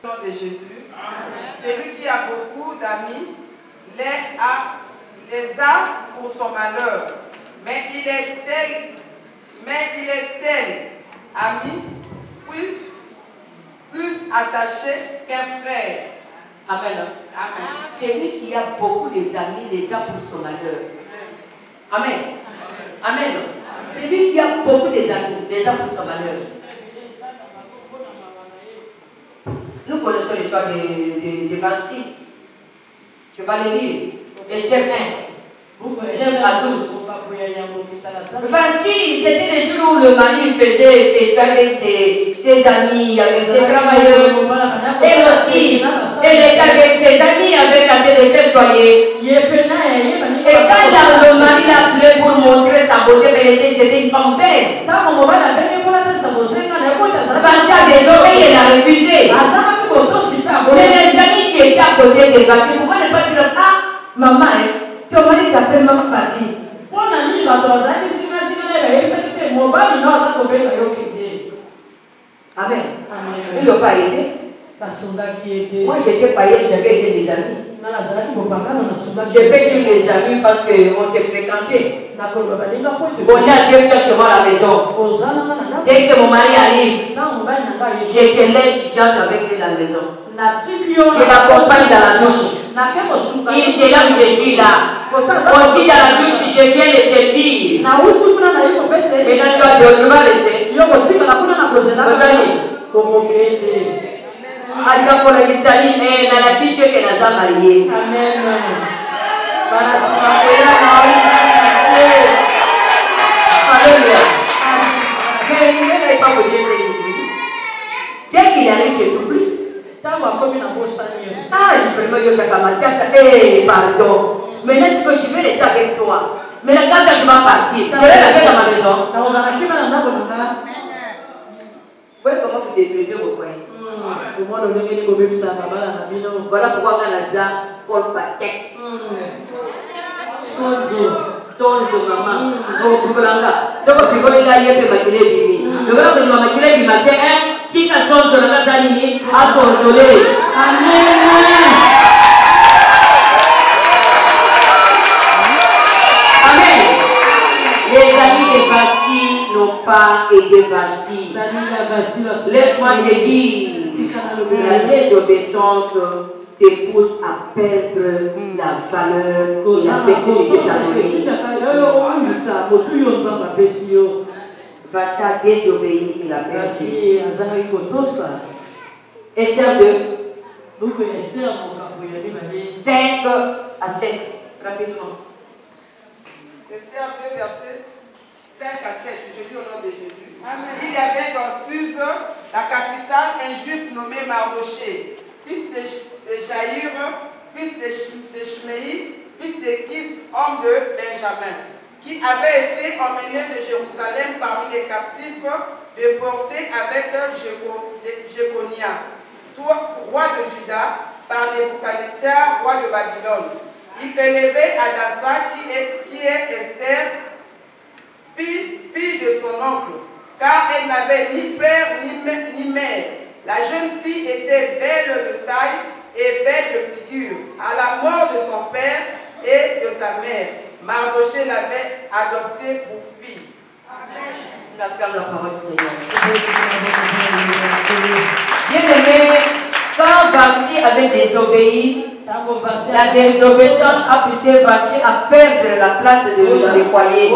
Au nom de Jésus, celui qui a beaucoup d'amis les a pour son malheur, mais il est tel ami, plus attaché qu'un frère. Amen. Amen. Celui qui a beaucoup d'amis les a pour son malheur. Amen. Amen. Celui qui a beaucoup d'amis les a pour son malheur. Nous connaissons l'histoire de Vasti. Tu vas les lire. Esther 1. 9 à 12. Vasti, c'était le jour où le mari faisait ses avec ses amis, avec ses travailleurs. Et aussi, elle était avec ses amis, avec la téléphone soyez. Et quand le mari l'a appelé pour montrer sa beauté, c'était une femme belle. Vasti a des oreilles, elle a refusé. Mais les amis qui étaient à côté des Vasti, pourquoi ne pas dire, ah, maman, ton mari t'appelle maman facile. Amen. Ils ne l'ont pas aidé. Moi j'étais païenne, j'avais aidé mes amis. Je peux dire les amis parce qu'on s'est fréquenté. On est à directement à la maison. Dès que mon mari arrive, je te laisse chanter avec lui dans la maison. Je l'accompagne dans la douche. Il dit là où je suis là. On dit dans la douche, je viens le servir. Maintenant, tu vas laisser. Alors pour la Israël, dans la fiche que nous avons mariée. Amen. Alléluia. Mais il n'est pas obligé de dire. Dès qu'il arrive, je t'oublie. Ah, il faut me faire ma tête. Pardon. Maintenant, ce que je vais rester avec toi. Mais quand tu vas partir, je vais la faire dans ma maison. Vous voyez comment vous détruisez vos frères. Voilà pourquoi on a dit Paul Patex. Sonjo maman. Donc tu vois là il y a des maquillés bimi. Le gars que tu vas maquiller du matin, si tu as sonjo là dans l'année, à sonjoler. Amen. Amen. Les amis des bâtis n'ont pas été bâtis. Laisse-moi te dire, la désobéissance te pousse à perdre la valeur et la vertu de ta vie. Va-t-il désobéir et la perdu. Esther 2, 5 à 7, rapidement. Esther 2, verset 5 à 7, je lis au nom de Jésus. Amen. Il y avait dans Suse, la capitale, un juif nommé Mardoché, fils de Jaïr, fils de Shimei, fils de Kis, homme de Benjamin, qui avait été emmené de Jérusalem parmi les captifs, déporté avec Jéconia, roi de Juda, par les Boukhanathia, roi de Babylone. Il élevait Adassa, qui est Esther, fille de son oncle, car elle n'avait ni père ni mère. La jeune fille était belle de taille et belle de figure. À la mort de son père et de sa mère, Mardoché l'avait adoptée pour fille. Amen. J'acclame la parole du Seigneur. Bien-aimé, quand Vasti avait désobéi, la désobéissance a poussé Vasti à perdre la place de foyer.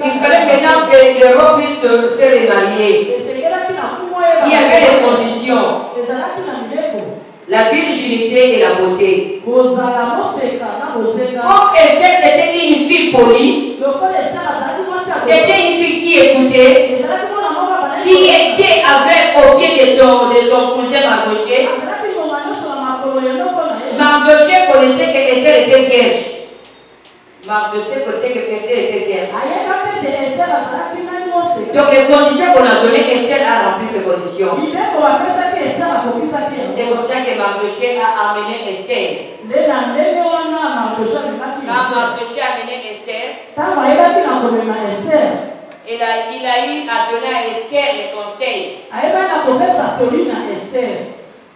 Il fallait maintenant que le roi puisse se remarier. Il y avait des conditions. La virginité et la beauté. Comme Esther était une fille polie, c'était une fille qui écoutait, qui était avec au pied de son cousin Mardoché. Mardoché connaissait que Esther était vierge. Mardoché connaissait que Esther était vierge. Donc les conditions qu'on a données, Esther a rempli ces conditions. C'est comme ça que Mardoché a amené Esther. Quand Mardoché a amené Esther, il a eu à donner à Esther les conseils.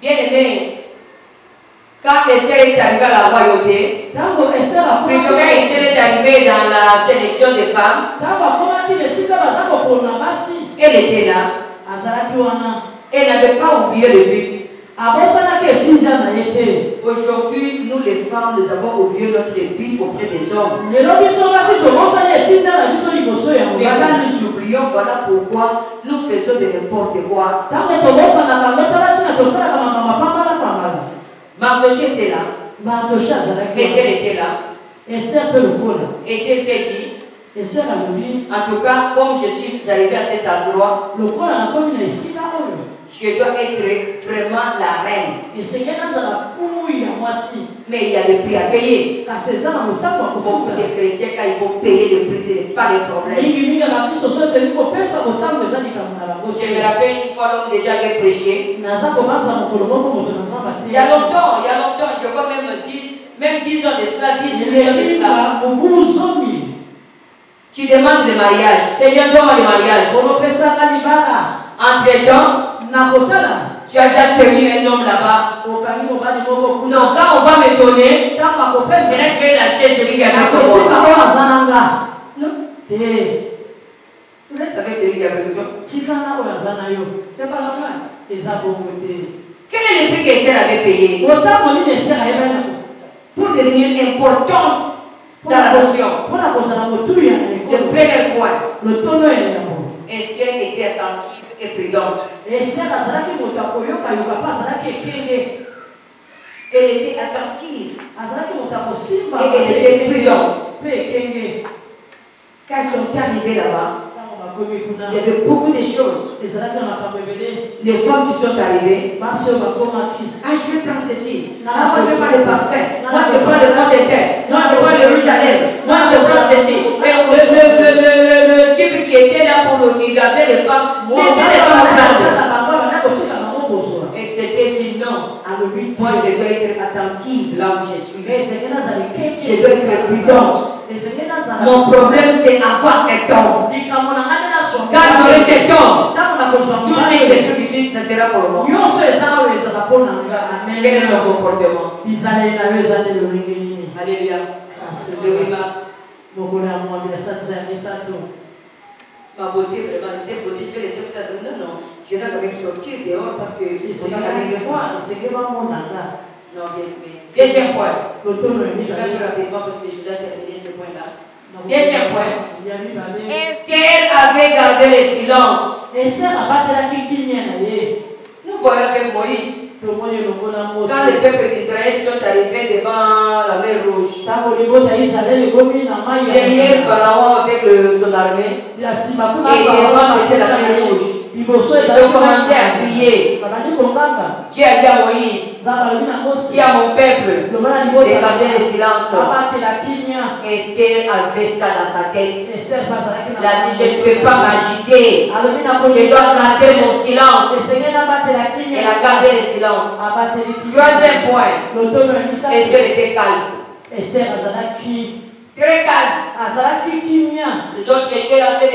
Bien aimé, quand Esther est arrivée à la royauté, plutôt qu'elle est arrivée dans la sélection des femmes, elle était là. Elle n'avait pas oublié le but. Aujourd'hui, nous les femmes, nous avons oublié notre but auprès des hommes. Maintenant, nous oublions, voilà pourquoi nous faisons de n'importe quoi. Mardoché était là. Esther était là. Esther s'est dit, en tout cas, comme je suis arrivé à cet endroit, je dois être vraiment la reine. Mais il y a le prix à payer. Beaucoup de chrétiens, quand il faut payer le prix, ce n'est pas le problème. Je me rappelle une fois l'homme déjà avait prêché. Il y a longtemps, je crois même 10 ans de cela, 10 ans de cela. Tu demandes le mariage. Seigneur, donne-moi le mariage. Entre-temps, Tu as déjà tenu un homme là-bas. Non, quand on va me donner, je vais lâcher celui qui a fait pour moi. Non. Vous êtes avec celui qui a fait pour toi. C'est pas normal. Quel est le prix qu'Esther avait payé pour devenir importante dans la notion? Le premier point. Esther était attentive et prudente. Elle était attentive et elle était prudente. Quand ils sont arrivés là-bas, il y avait beaucoup de choses. Les femmes qui sont arrivées, ah, je vais prendre ceci. Ah, moi, je vais prendre le parfum. Moi, je prends le fond de terre. Moi, je prends le rouge à lèvres. Moi, je prends ceci. Mais le type qui était là pour regarder les femmes, n'était pas et c'était dit non. Moi, je dois être attentive là où je suis. Je dois être prudente. Mon problème, c'est avoir cet homme. Quand j'aurai cet homme, tout ce qui est plus difficile, ça sera pour moi. Quel est ton comportement? Alléluia. Ma beauté, vraiment, cette beauté, je vais les dire ça. Non, je dois quand même sortir dehors parce que c'est quand même me voir. Non, deuxième point. Je vais plus rapidement parce que je dois terminer ce point-là. Deuxième point. Esther avait gardé le silence. Nous voyons avec Moïse. Quand les peuples d'Israël sont arrivés devant la mer Rouge, derrière Pharaon avec son armée, et devant c'était la mer Rouge. Ils ont commencé à crier. Dieu a dit à Moïse, dis à mon peuple de garder le silence. Esther avait ça dans sa tête. Elle a dit, je ne peux pas m'agiter. Je dois garder mon silence. Elle a gardé le silence. Troisième point, Esther était calme. Très calme. Les autres étaient en train de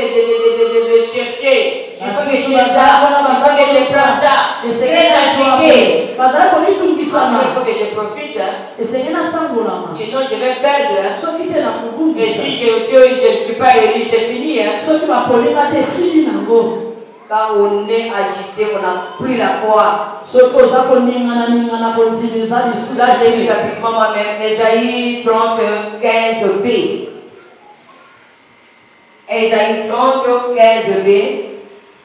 chercher. Il faut que je fasse ça, il faut que je prenne ça. Très agité. Il faut que je profite. Sinon je vais perdre. Et si je ne suis pas élu, c'est fini. Quand on est agité, on n'a plus la foi. Là, j'ai lu rapidement moi-même, Ésaïe 30, 15b. Ésaïe 30, 15b,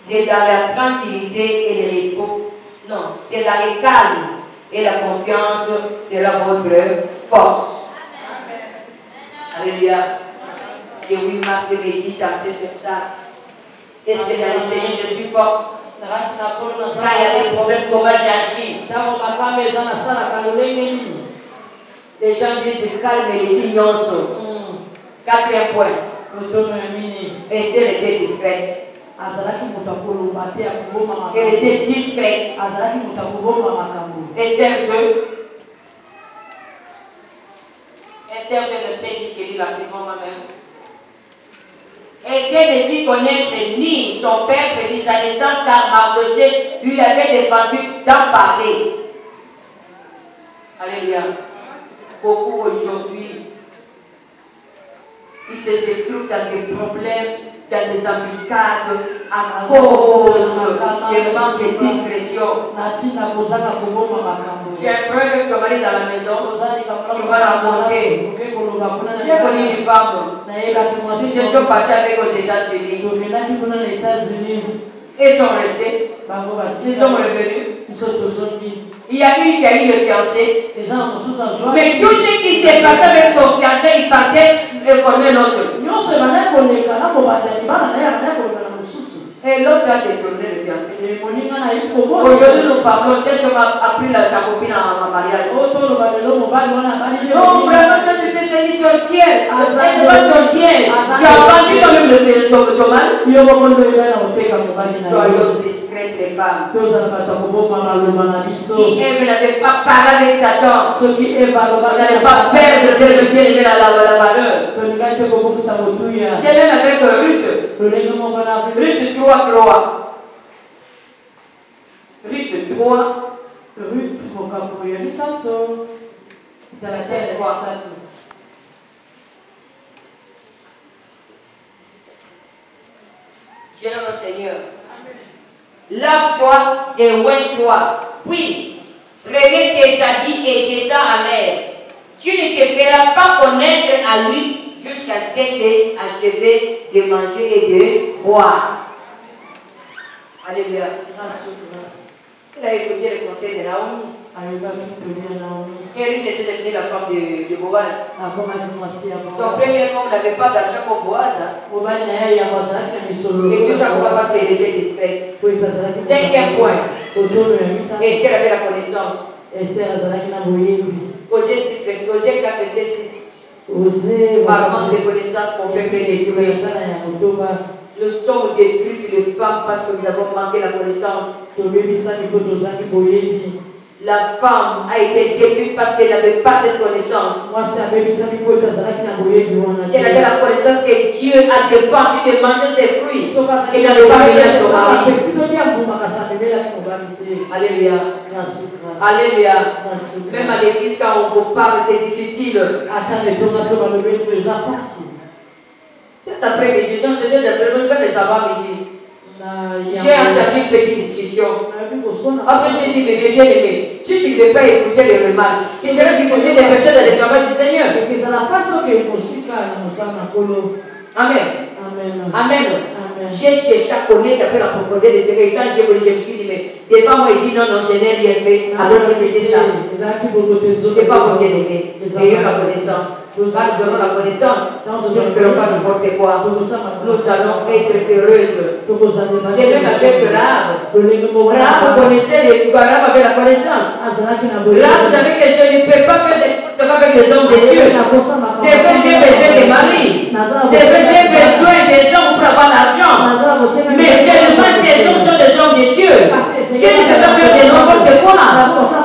c'est dans la tranquillité et le repos. Non, c'est dans le calme et la confiance sera votre force. Alléluia. Et oui, Marc se médite un peu sur ça. Et c'est dans le Seigneur, je suis forte. Quand il y a des problèmes, comment j'agis? Les gens disent calme et les lignons sont. Quatrième point. Et elle était discrète. Elle était discrète. Esther 2. Esther 2, verset 10, je lis rapidement moi-même. Esther ne fit connaître ni son père ni sa naissance car Mardochée lui avait défendu d'en parler. Alléluia. Beaucoup aujourd'hui, ils se trouvent dans des problèmes, dans des embuscades à cause du manque de discrétion. Tu as un problème avec ton mari dans la maison, tu vas raconter. J'ai connu une femme, si je suis parti avec aux États-Unis, ils sont restés, ils sont revenus. Il y a une qui a eu le fiancé, mais tout ce qui s'est passé avec son fiancé, il partait et formait l'autre. Et l'autre a détourné le fiancé. Aujourd'hui, nous parlons, c'est qu'on a appris ta copine à ma mariage. Non, vraiment, ça te fait une sorcière. Elle n'est pas sorcière. Tu as vendu quand même ton mari. Soyons discrètes, les femmes. Si Ève n'avait pas parlé avec Satan, on n'allait pas perdre le bien-aimé la valeur. De même avec Ruth. Ruth 3, 3. Ruth 3. Ruth Mokapo Yalisanto. Verset 3. J'ai notre Seigneur. Lave-toi et oins-toi. Puis, remets tes habits et descends à l'air. Tu ne te feras pas connaître à lui jusqu'à ce que tu aies achevé de manger et de boire. Alléluia. Il a écouté le conseil de Naomi. Elle était devenue la femme de Boaz. Son premier homme n'avait pas d'argent pour Boaz. Et tout ça pourquoi parce qu'elle était discrète. 5e point. Esther avait la connaissance. Osée 4, verset 6. Par manque de connaissance, mon peuple est détruit. Nous sommes détruits, les femmes, parce que nous avons manqué la connaissance. La femme a été détruite parce qu'elle n'avait pas cette connaissance. Si elle avait la connaissance que Dieu a défendu de manger ses fruits, elle n'allait pas venir à son mari. Alléluia. Alléluia. Même à l'église, quand on vous parle, c'est difficile. Cet après-midi, non, c'était les avant-midi. J'ai entendu une petite discussion. Après, j'ai dit, mais bien aimé, si tu ne veux pas écouter les remarques, il serait difficile de faire dans le travail du Seigneur. Amen. Amen. J'ai cherché à connaître un peu la profondeur de ce que quand je me suis dit, mais des fois, moi, il dit non, non, je n'ai rien fait. Alors que c'était ça. Je ne sais pas vous bien aimé. J'ai eu la connaissance. Nous avons la connaissance. Nous ne ferons pas n'importe quoi. Nous allons être heureuses. J'ai même avec Rahab. Rahab connaissait les Rahab avait la connaissance. Rahab savait que je ne peux pas faire avec les hommes de Dieu. C'est vrai que j'ai besoin de mari. C'est vrai que j'ai besoin des hommes pour avoir l'argent. Mais seulement ces hommes sont des hommes de Dieu. Je ne peux pas faire de n'importe quoi.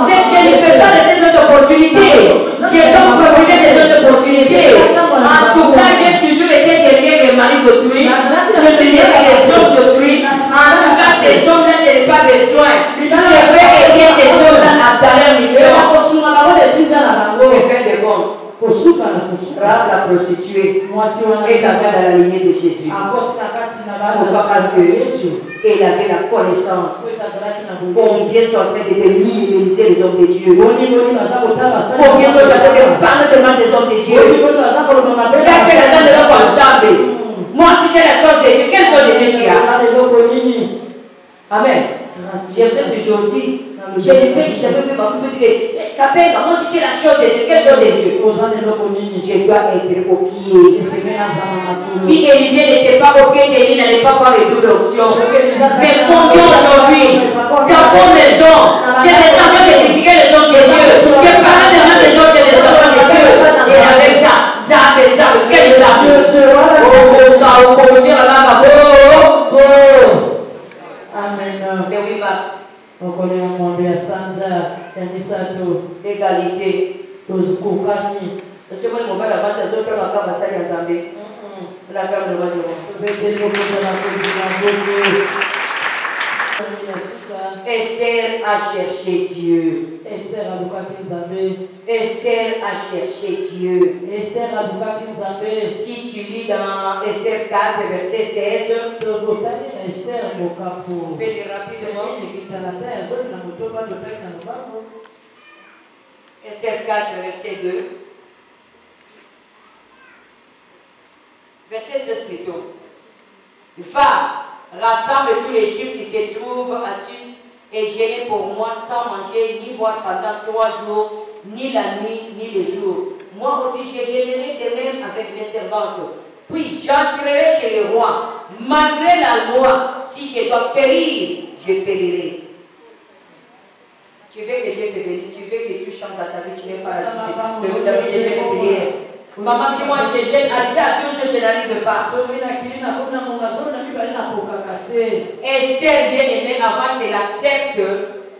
Je ne peux pas donner des opportunités. Je dois profiter des autres opportunités. En tout cas, j'ai toujours été derrière les maris d'autrui. Je suis derrière les hommes d'autrui. En tout cas, ces hommes-là, je n'ai pas besoin. Je vais aider ces hommes-là à dans leur mission. Je fais des comptes. Rahab la prostituée est entrée dans la lignée de Jésus. Pourquoi? Parce qu'elle avait la connaissance. Combien sont en train de minimiser les hommes de Dieu? Combien sont en train de parler de mal des hommes de Dieu? Il y a que la de l'homme ensemble. Moi, si j'ai la chose de Dieu, quelle chose de Dieu tu as? Amen. J'ai fait aujourd'hui. J'ai des pays, j'avais fait ma coupe de dire, Capella, moi si tu es la chose de Dieu, quelle chose de Dieu? Je dois être au pied. Si Élisée n'était pas au pied, Élie n'allait pas voir les doubles options. Mais combien aujourd'hui, dans vos maisons, il y a des gens qui critiquent les hommes de Dieu, qui parlent des gens des hommes de Dieu, et avec ça, quel est la chose? Amen. Et oui, mars. Égalité. Tu vois le moment avant de autres encore ça y entendait. La gamme de Esther a cherché Dieu. Esther a cherché Dieu. Si tu lis dans Esther 4, verset 16, fais rapidement. Esther 4, verset 2. Verset 7 plutôt. Va, rassemble tous les Juifs qui se trouvent à Sud et gênez pour moi sans manger ni boire pendant 3 jours, ni la nuit, ni les jours. Moi aussi je gênerai de même avec mes servantes. Puis j'entrerai chez le roi. Malgré la loi, si je dois périr, je périrai. Tu veux que Dieu te bénisse, tu veux que tu chantes dans ta vie, tu n'es pas la vie. De David, je vais te prier. Maman, si moi je gêne, arrivé à 12 je n'arrive pas. Esther, bien aimée, avant qu'elle accepte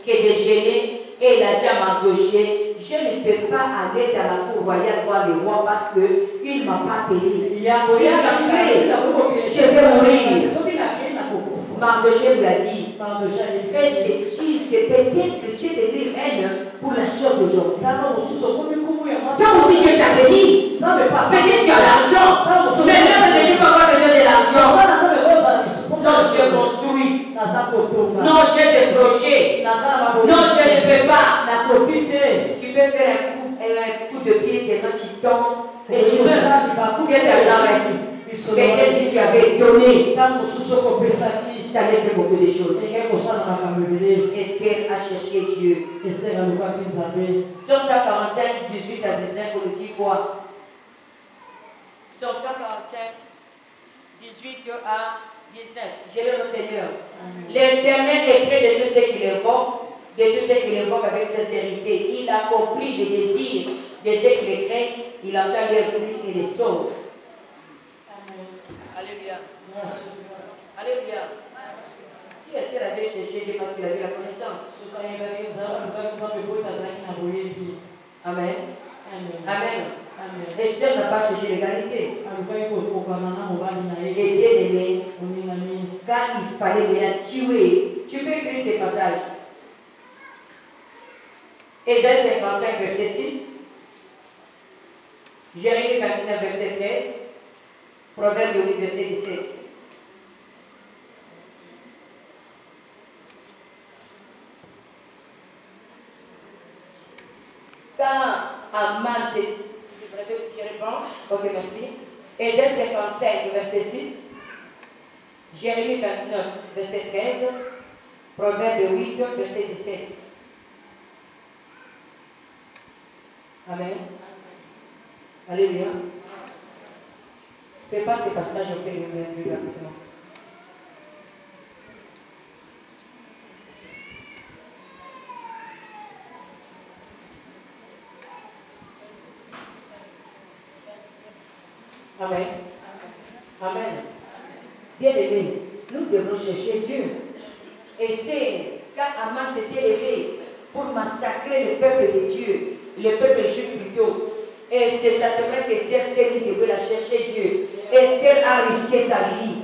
qu'elle est gênée, elle a dit à Mardochée, je ne peux pas aller dans la cour royale voir le roi parce qu'il ne m'a pas payé. Si jamais je vais mourir. Mardochée lui a dit, Est-ce que c'est peut-être que tu es devenu reine pour la chose d'aujourd'hui? Ça aussi Dieu t'a béni. Peut-être tu as l'argent. Mais même si tu peux avoir besoin de l'argent. Non, Dieu construit. Non, Dieu des projets. Non, Dieu ne peut pas. Tu peux faire un coup de pied tellement tu tombes et tu meurs. Dieu t'a jamais dit. Peut-être si tu avais donné, tu allais faire beaucoup de choses. Esther a cherché Dieu. Somme 45, 18 à 19, on nous dit quoi? Somme 45, 18 à 19. J'ai le Seigneur. L'Éternel est près de tous ceux qui l'invoquent avec sincérité. Il a compris les désirs de ceux qui les craignent. Il entend leurs cris et les sauve. Alléluia. Alléluia. Si Esther avait cherché Dieu parce qu'il avait la connaissance. Amen. Amen. Esther n'a pas cherché l'égalité. Et bien aimé, quand il fallait les tuer, tu peux écrire ces passages. Ésaïe 55, verset 6. Jérémie 29, verset 13. Proverbe 8, verset 17. Quand Amman s'est... Je réponds. Ok, merci. Ésaïe 55, verset 6. Jérémie 29, verset 13. Proverbe 8, verset 17. Amen. Alléluia. Fais pas ces passages au pays même plus rapidement. Amen. Amen. Bien aimé, nous devons chercher Dieu. Esther, quand Amman s'était levé pour massacrer le peuple de Dieu, le peuple juif plutôt, et c'est ça semaine qu'Esther s'est dit de la chercher Dieu. Esther a risqué sa vie.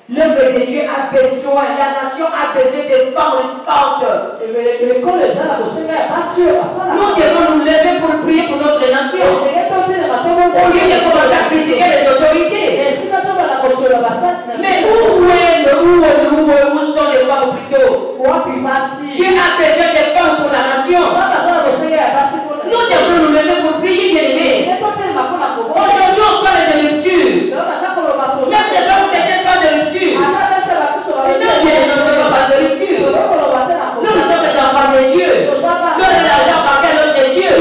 L'œuvre de Dieu a besoin, la nation a besoin de femmes risquantes. Nous devons nous lever pour prier pour notre nation. Au lieu de commencer à critiquer les autorités. Mais où sont les femmes plutôt? Dieu a besoin de femmes pour la nation. Nous devons nous lever pour prier, bien aimés. Aujourd'hui, on parle de rupture. Même des hommes ne tiennent pas de rupture. Nous ne parlons pas de rupture. Nous sommes des enfants de Dieu. Nous sommes des enfants de Dieu.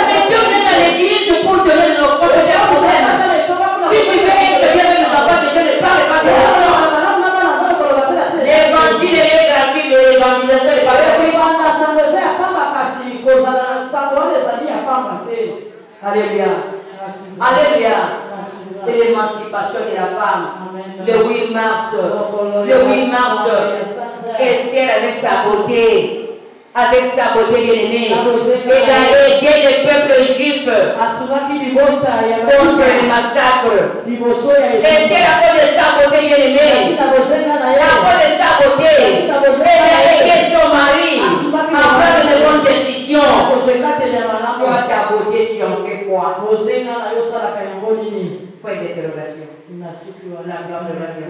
Mais Dieu vient à l'église pour donner nos propres problèmes. Si tu veux expédier avec nos enfants de Dieu, ne parle pas de l'argent. L'évangile est gratuit, mais l'évangélisation n'est pas gratuite. Alléluia. Alléluia. L'émancipation de la femme. Le 8 mars. Le 8 mars. Esther avec sa beauté. Avec sa beauté bien-aimée. Et d'aller aider le peuple juif contre le massacre. Esther à cause de sa beauté bien-aimée. À cause de sa beauté. Elle a aidé son mari à faire de bonnes décisions. Toi, ta beauté, tu en fais quoi? Point d'interrogation. La gloire de la Dieu.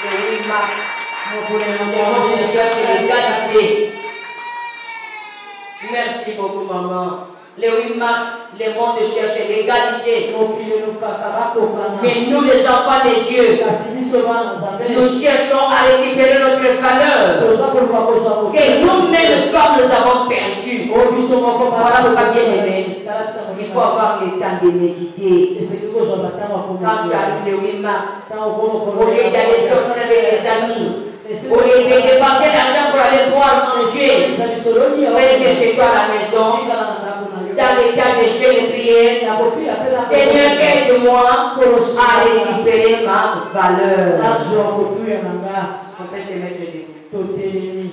Le 8 mars, nous voulons chercher l'égalité. Merci beaucoup, maman. Le 8 mars, le monde cherche l'égalité. Mais nous, les enfants de Dieu, nous cherchons à récupérer notre valeur que nous-mêmes, comme nous avons perdu. Voilà pourquoi, bien aimé, il faut avoir le temps de méditer. Quand tu arrives le 8 mars, au lieu d'aller sortir avec les amis, au lieu de dépenser l'argent pour aller boire, manger, rester chez toi à la maison, dans l'état de jeu de prière, Seigneur, aide-moi à récupérer ma valeur. On peut se mettre debout.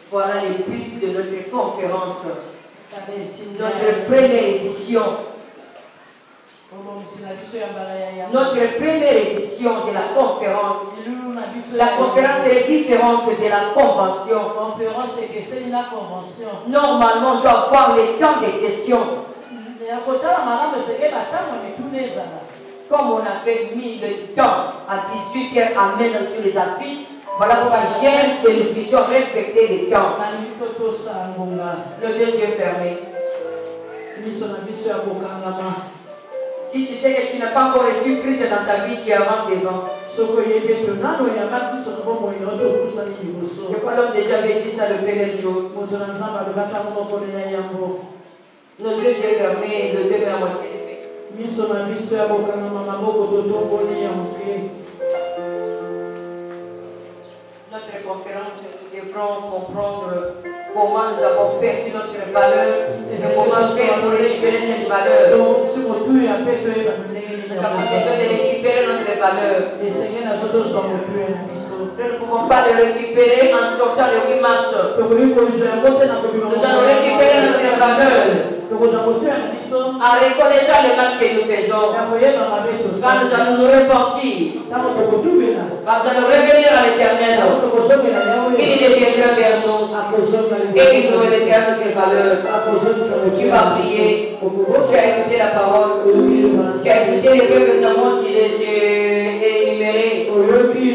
Voilà le but de notre conférence. Notre première édition. Notre première édition de la conférence. La conférence est différente de la convention. Normalement, on doit avoir le temps des questions. Comme on a fait mis le temps à 18h à mettre sur les affiches, voilà pourquoi j'aime que nous puissions respecter les temps. Le deux yeux fermés. Si tu sais que tu n'as pas encore reçu Christ dans ta vie, tu avances devant. Je crois que l'homme déjà avait dit ça le premier jour. Nos deux yeux fermés, le deux à moitié fait. Notre conférence, nous devrons comprendre comment nous avons perdu notre valeur et comment faire pour récupérer cette valeur. Nous avons besoin de récupérer notre valeur. Nous ne pouvons pas le récupérer en sortant le 8 mars. Nous allons récupérer notre valeur en reconnaissant le mal que nous faisons. Quand nous allons nous repentir, quand nous allons revenir à l'Éternel, il deviendra vers nous et il nous remettra notre valeur. Tu vas prier, tu as écouté la parole, tu as écouté les peuples que nous avons énumérés,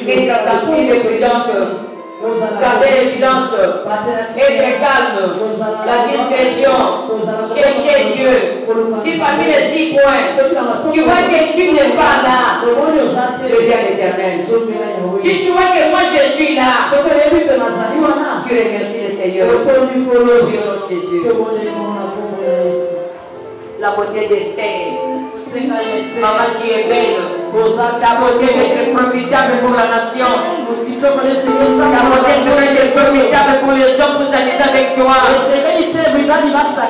et tu as attendu les prudence. Garder le silence, être calme, la discrétion, chercher Dieu. Si parmi les 6 points, tu vois que tu n'es pas là, reviens à l'Éternel. Si tu vois que moi je suis là, tu remercies le Seigneur. Au nom de Jésus. La beauté d'Esther. Maman, tu es belle. Ta beauté est profitable pour la nation. Ta beauté est profitable pour les hommes pour sa mise avec toi.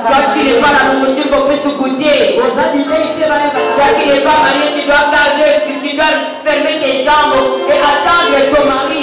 Toi qui n'es pas la nourriture pour que tu goûter. Toi qui n'es pas marié, tu dois garder, tu dois fermer tes jambes et attendre ton mari.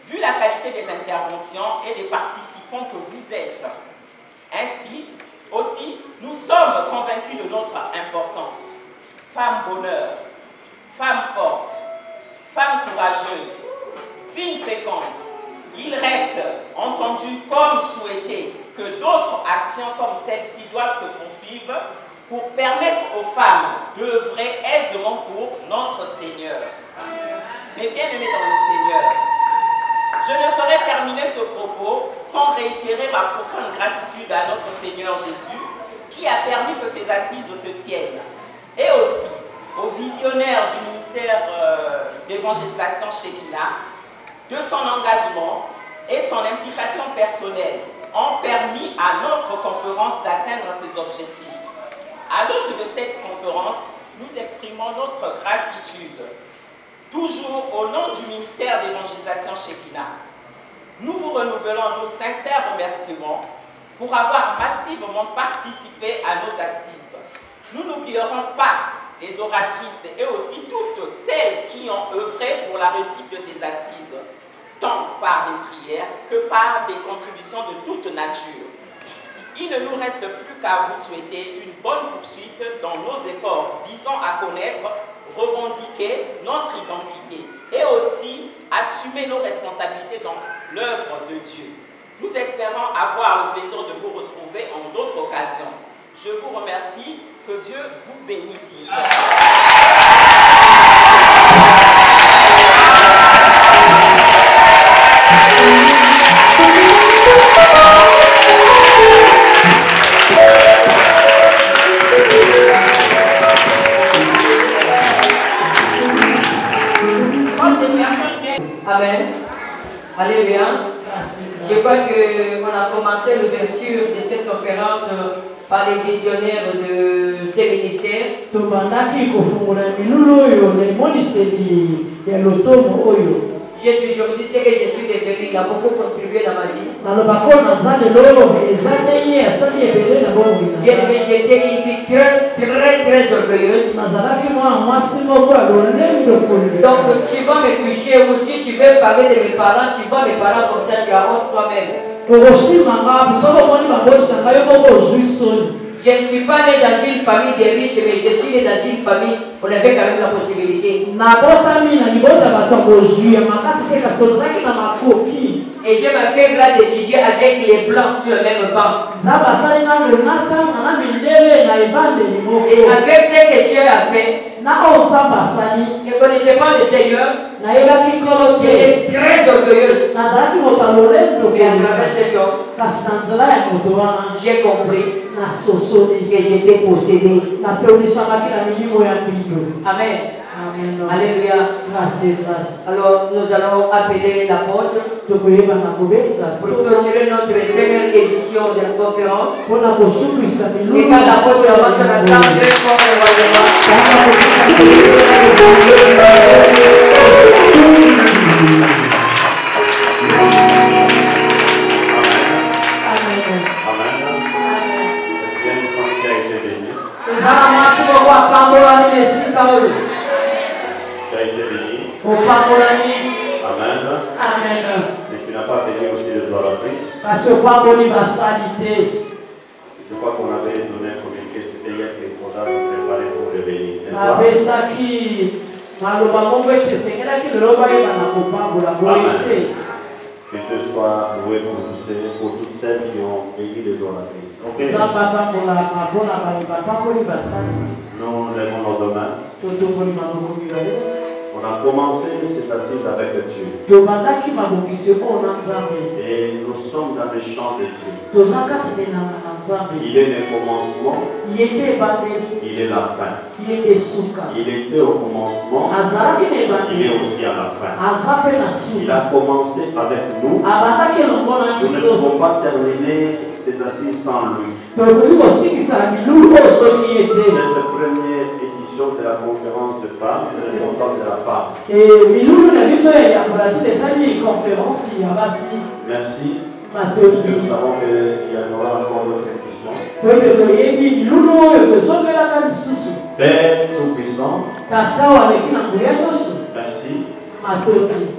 Vu la qualité des interventions et des participants font que vous êtes. Ainsi, aussi, nous sommes convaincus de notre importance. Femme bonheur, femme forte, femme courageuse, fille féconde. Il reste entendu comme souhaité que d'autres actions comme celle-ci doivent se poursuivre pour permettre aux femmes d'œuvrer aisément pour notre Seigneur. Mes bien-aimés dans le Seigneur, je ne saurais terminer ce propos sans réitérer ma profonde gratitude à notre Seigneur Jésus qui a permis que ces assises se tiennent, et aussi au visionnaire du ministère d'évangélisation Shekinah, de son engagement et son implication personnelle ont permis à notre conférence d'atteindre ses objectifs. À l'autre de cette conférence, nous exprimons notre gratitude, toujours au nom du ministère d'évangélisation Shekinah. Nous vous renouvelons nos sincères remerciements pour avoir massivement participé à nos assises. Nous n'oublierons pas les oratrices et aussi toutes celles qui ont œuvré pour la réussite de ces assises, tant par des prières que par des contributions de toute nature. Il ne nous reste plus qu'à vous souhaiter une bonne poursuite dans nos efforts visant à connaître, revendiquer notre identité et aussi assumer nos responsabilités dans l'œuvre de Dieu. Nous espérons avoir le plaisir de vous retrouver en d'autres occasions. Je vous remercie. Que Dieu vous bénisse. Amen. Alléluia. Je crois qu'on a commencé l'ouverture de cette conférence par les visionnaires de ces ministères. J'ai toujours dit ce que je suis devenu, il a beaucoup contribué dans ma vie. J'étais une fille très orgueilleuse. Donc tu vas me coucher ou si tu veux parler de mes parents, tu vois mes parents comme ça, tu as honte toi-même. Je ne suis pas né dans une famille de riches, mais je suis né dans une famille où on avait quand même la possibilité. Et Dieu m'a fait grâce d'étudier avec les blancs sur le même banc. Et avec ce que Dieu a fait, je ne connaissais pas le Seigneur. J'étais très orgueilleuse. Mais à travers cette offre, j'ai compris que j'étais possédé. Amen. Alléluia. Alors nous allons appeler l'apôtre pour clôturer notre première édition de la conférence. Et quand l'apôtre avance, on attend très fort Tu as été béni. Amen. Mais tu n'as pas béni aussi les oratrices. Je crois qu'on avait donné un communiqué, c'était hier qu'il faudra nous préparer pour le bénir. Amen. Que Dieu soit loué pour toutes celles qui ont béni les oratrices. Ok. Nous lèvons nos mains. On a commencé cette assise avec Dieu. Et nous sommes dans le champ de Dieu. Il est le commencement. Il est la fin. Il était au commencement. Il est aussi à la fin. Il a commencé avec nous. Nous ne pouvons pas terminer ces assises sans lui. Cette première édition de la conférence de femmes, de l'importance de la femme. Merci. Nous savons qu'il y aura encore d'autres éditions. Père Tout-Puissant, merci.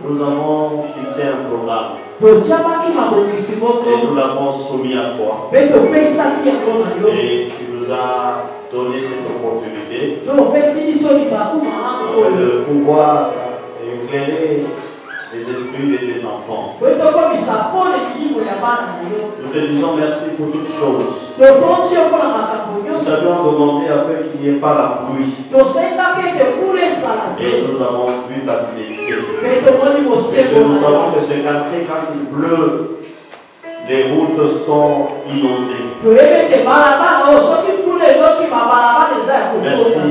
Nous avons fixé un programme. Et nous l'avons soumis à toi. Et tu nous as donné cette opportunité de pouvoir éclairer les esprits de tes enfants. Nous te disons merci pour toutes choses. Nous avions demandé afin qu'il n'y ait pas la pluie. Et nous avons vu ta fidélité. Et nous savons que ce quartier, quand il pleut, les routes sont inondées. Merci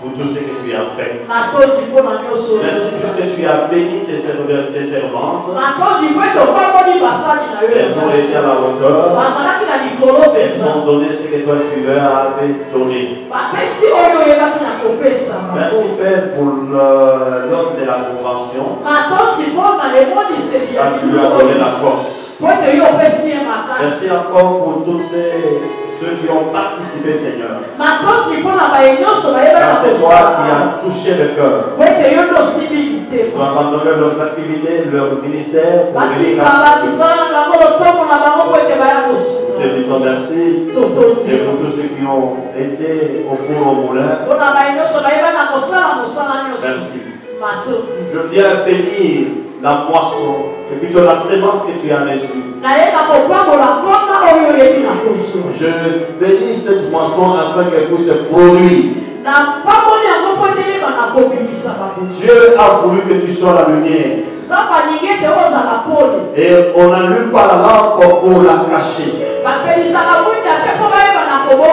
pour tout ce que tu as fait. Merci parce que tu as béni tes servantes. Elles ont été à la hauteur. Elles ont donné ce que toi tu leur avais donné. Merci Père pour l'ordre de la convention. Tu lui as donné la force. Merci encore pour tous ceux qui ont participé, Seigneur. Car c'est toi qui as touché le cœur. Tu as abandonné leurs activités, leur ministère pour venir à nous te disons merci. Et pour tous ceux qui ont été au four au moulin. Merci. Je viens bénir la moisson et plutôt la sémence que tu as reçue. Je bénis cette moisson afin qu'elle puisse produire. Dieu a voulu que tu sois la lumière. Et on n'allume pas la lampe pour la cacher.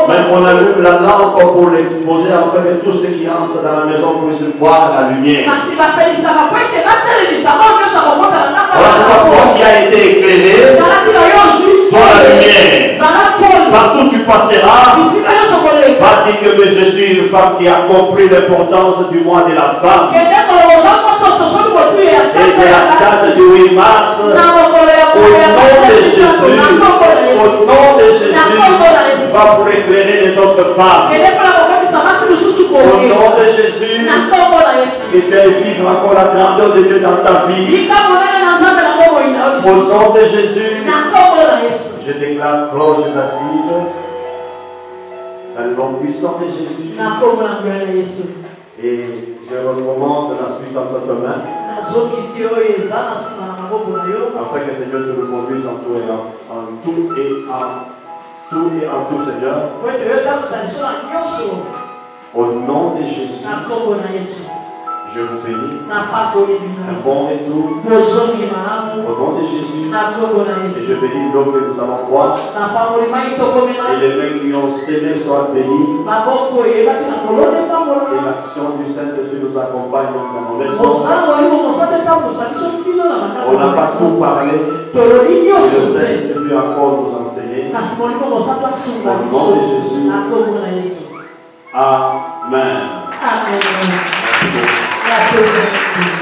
Mais on allume la lampe pour l'exposer afin que tous ceux qui entrent dans la maison puissent voir la lumière. Toi qui as été éclairé, sois la lumière. Partout tu passeras, va dire que je suis une femme qui a compris l'importance du mois de la femme. Et de la date du 8 mars, au nom de Jésus, va pour éclairer les autres femmes. Au nom de Jésus, que tu aies vivre encore la grandeur de Dieu dans ta vie. Au nom de Jésus, je déclare cloches assises dans le nom puissant de Jésus. Et je recommande la suite entre tes mains. Afin que Seigneur te le conduise en tout et en tout, Seigneur. Au nom de Jésus, je vous bénis. Un bon retour. Au nom de Jésus. Et je bénis l'eau que nous allons boire. Et les mains qui ont scellé soient bénies. Et l'action du Saint-Esprit nous accompagne dans nos maisons. On n'a pas tout parlé. Le Saint-Esprit encore nous enseigner. Au nom de Jésus. Amen. Amen.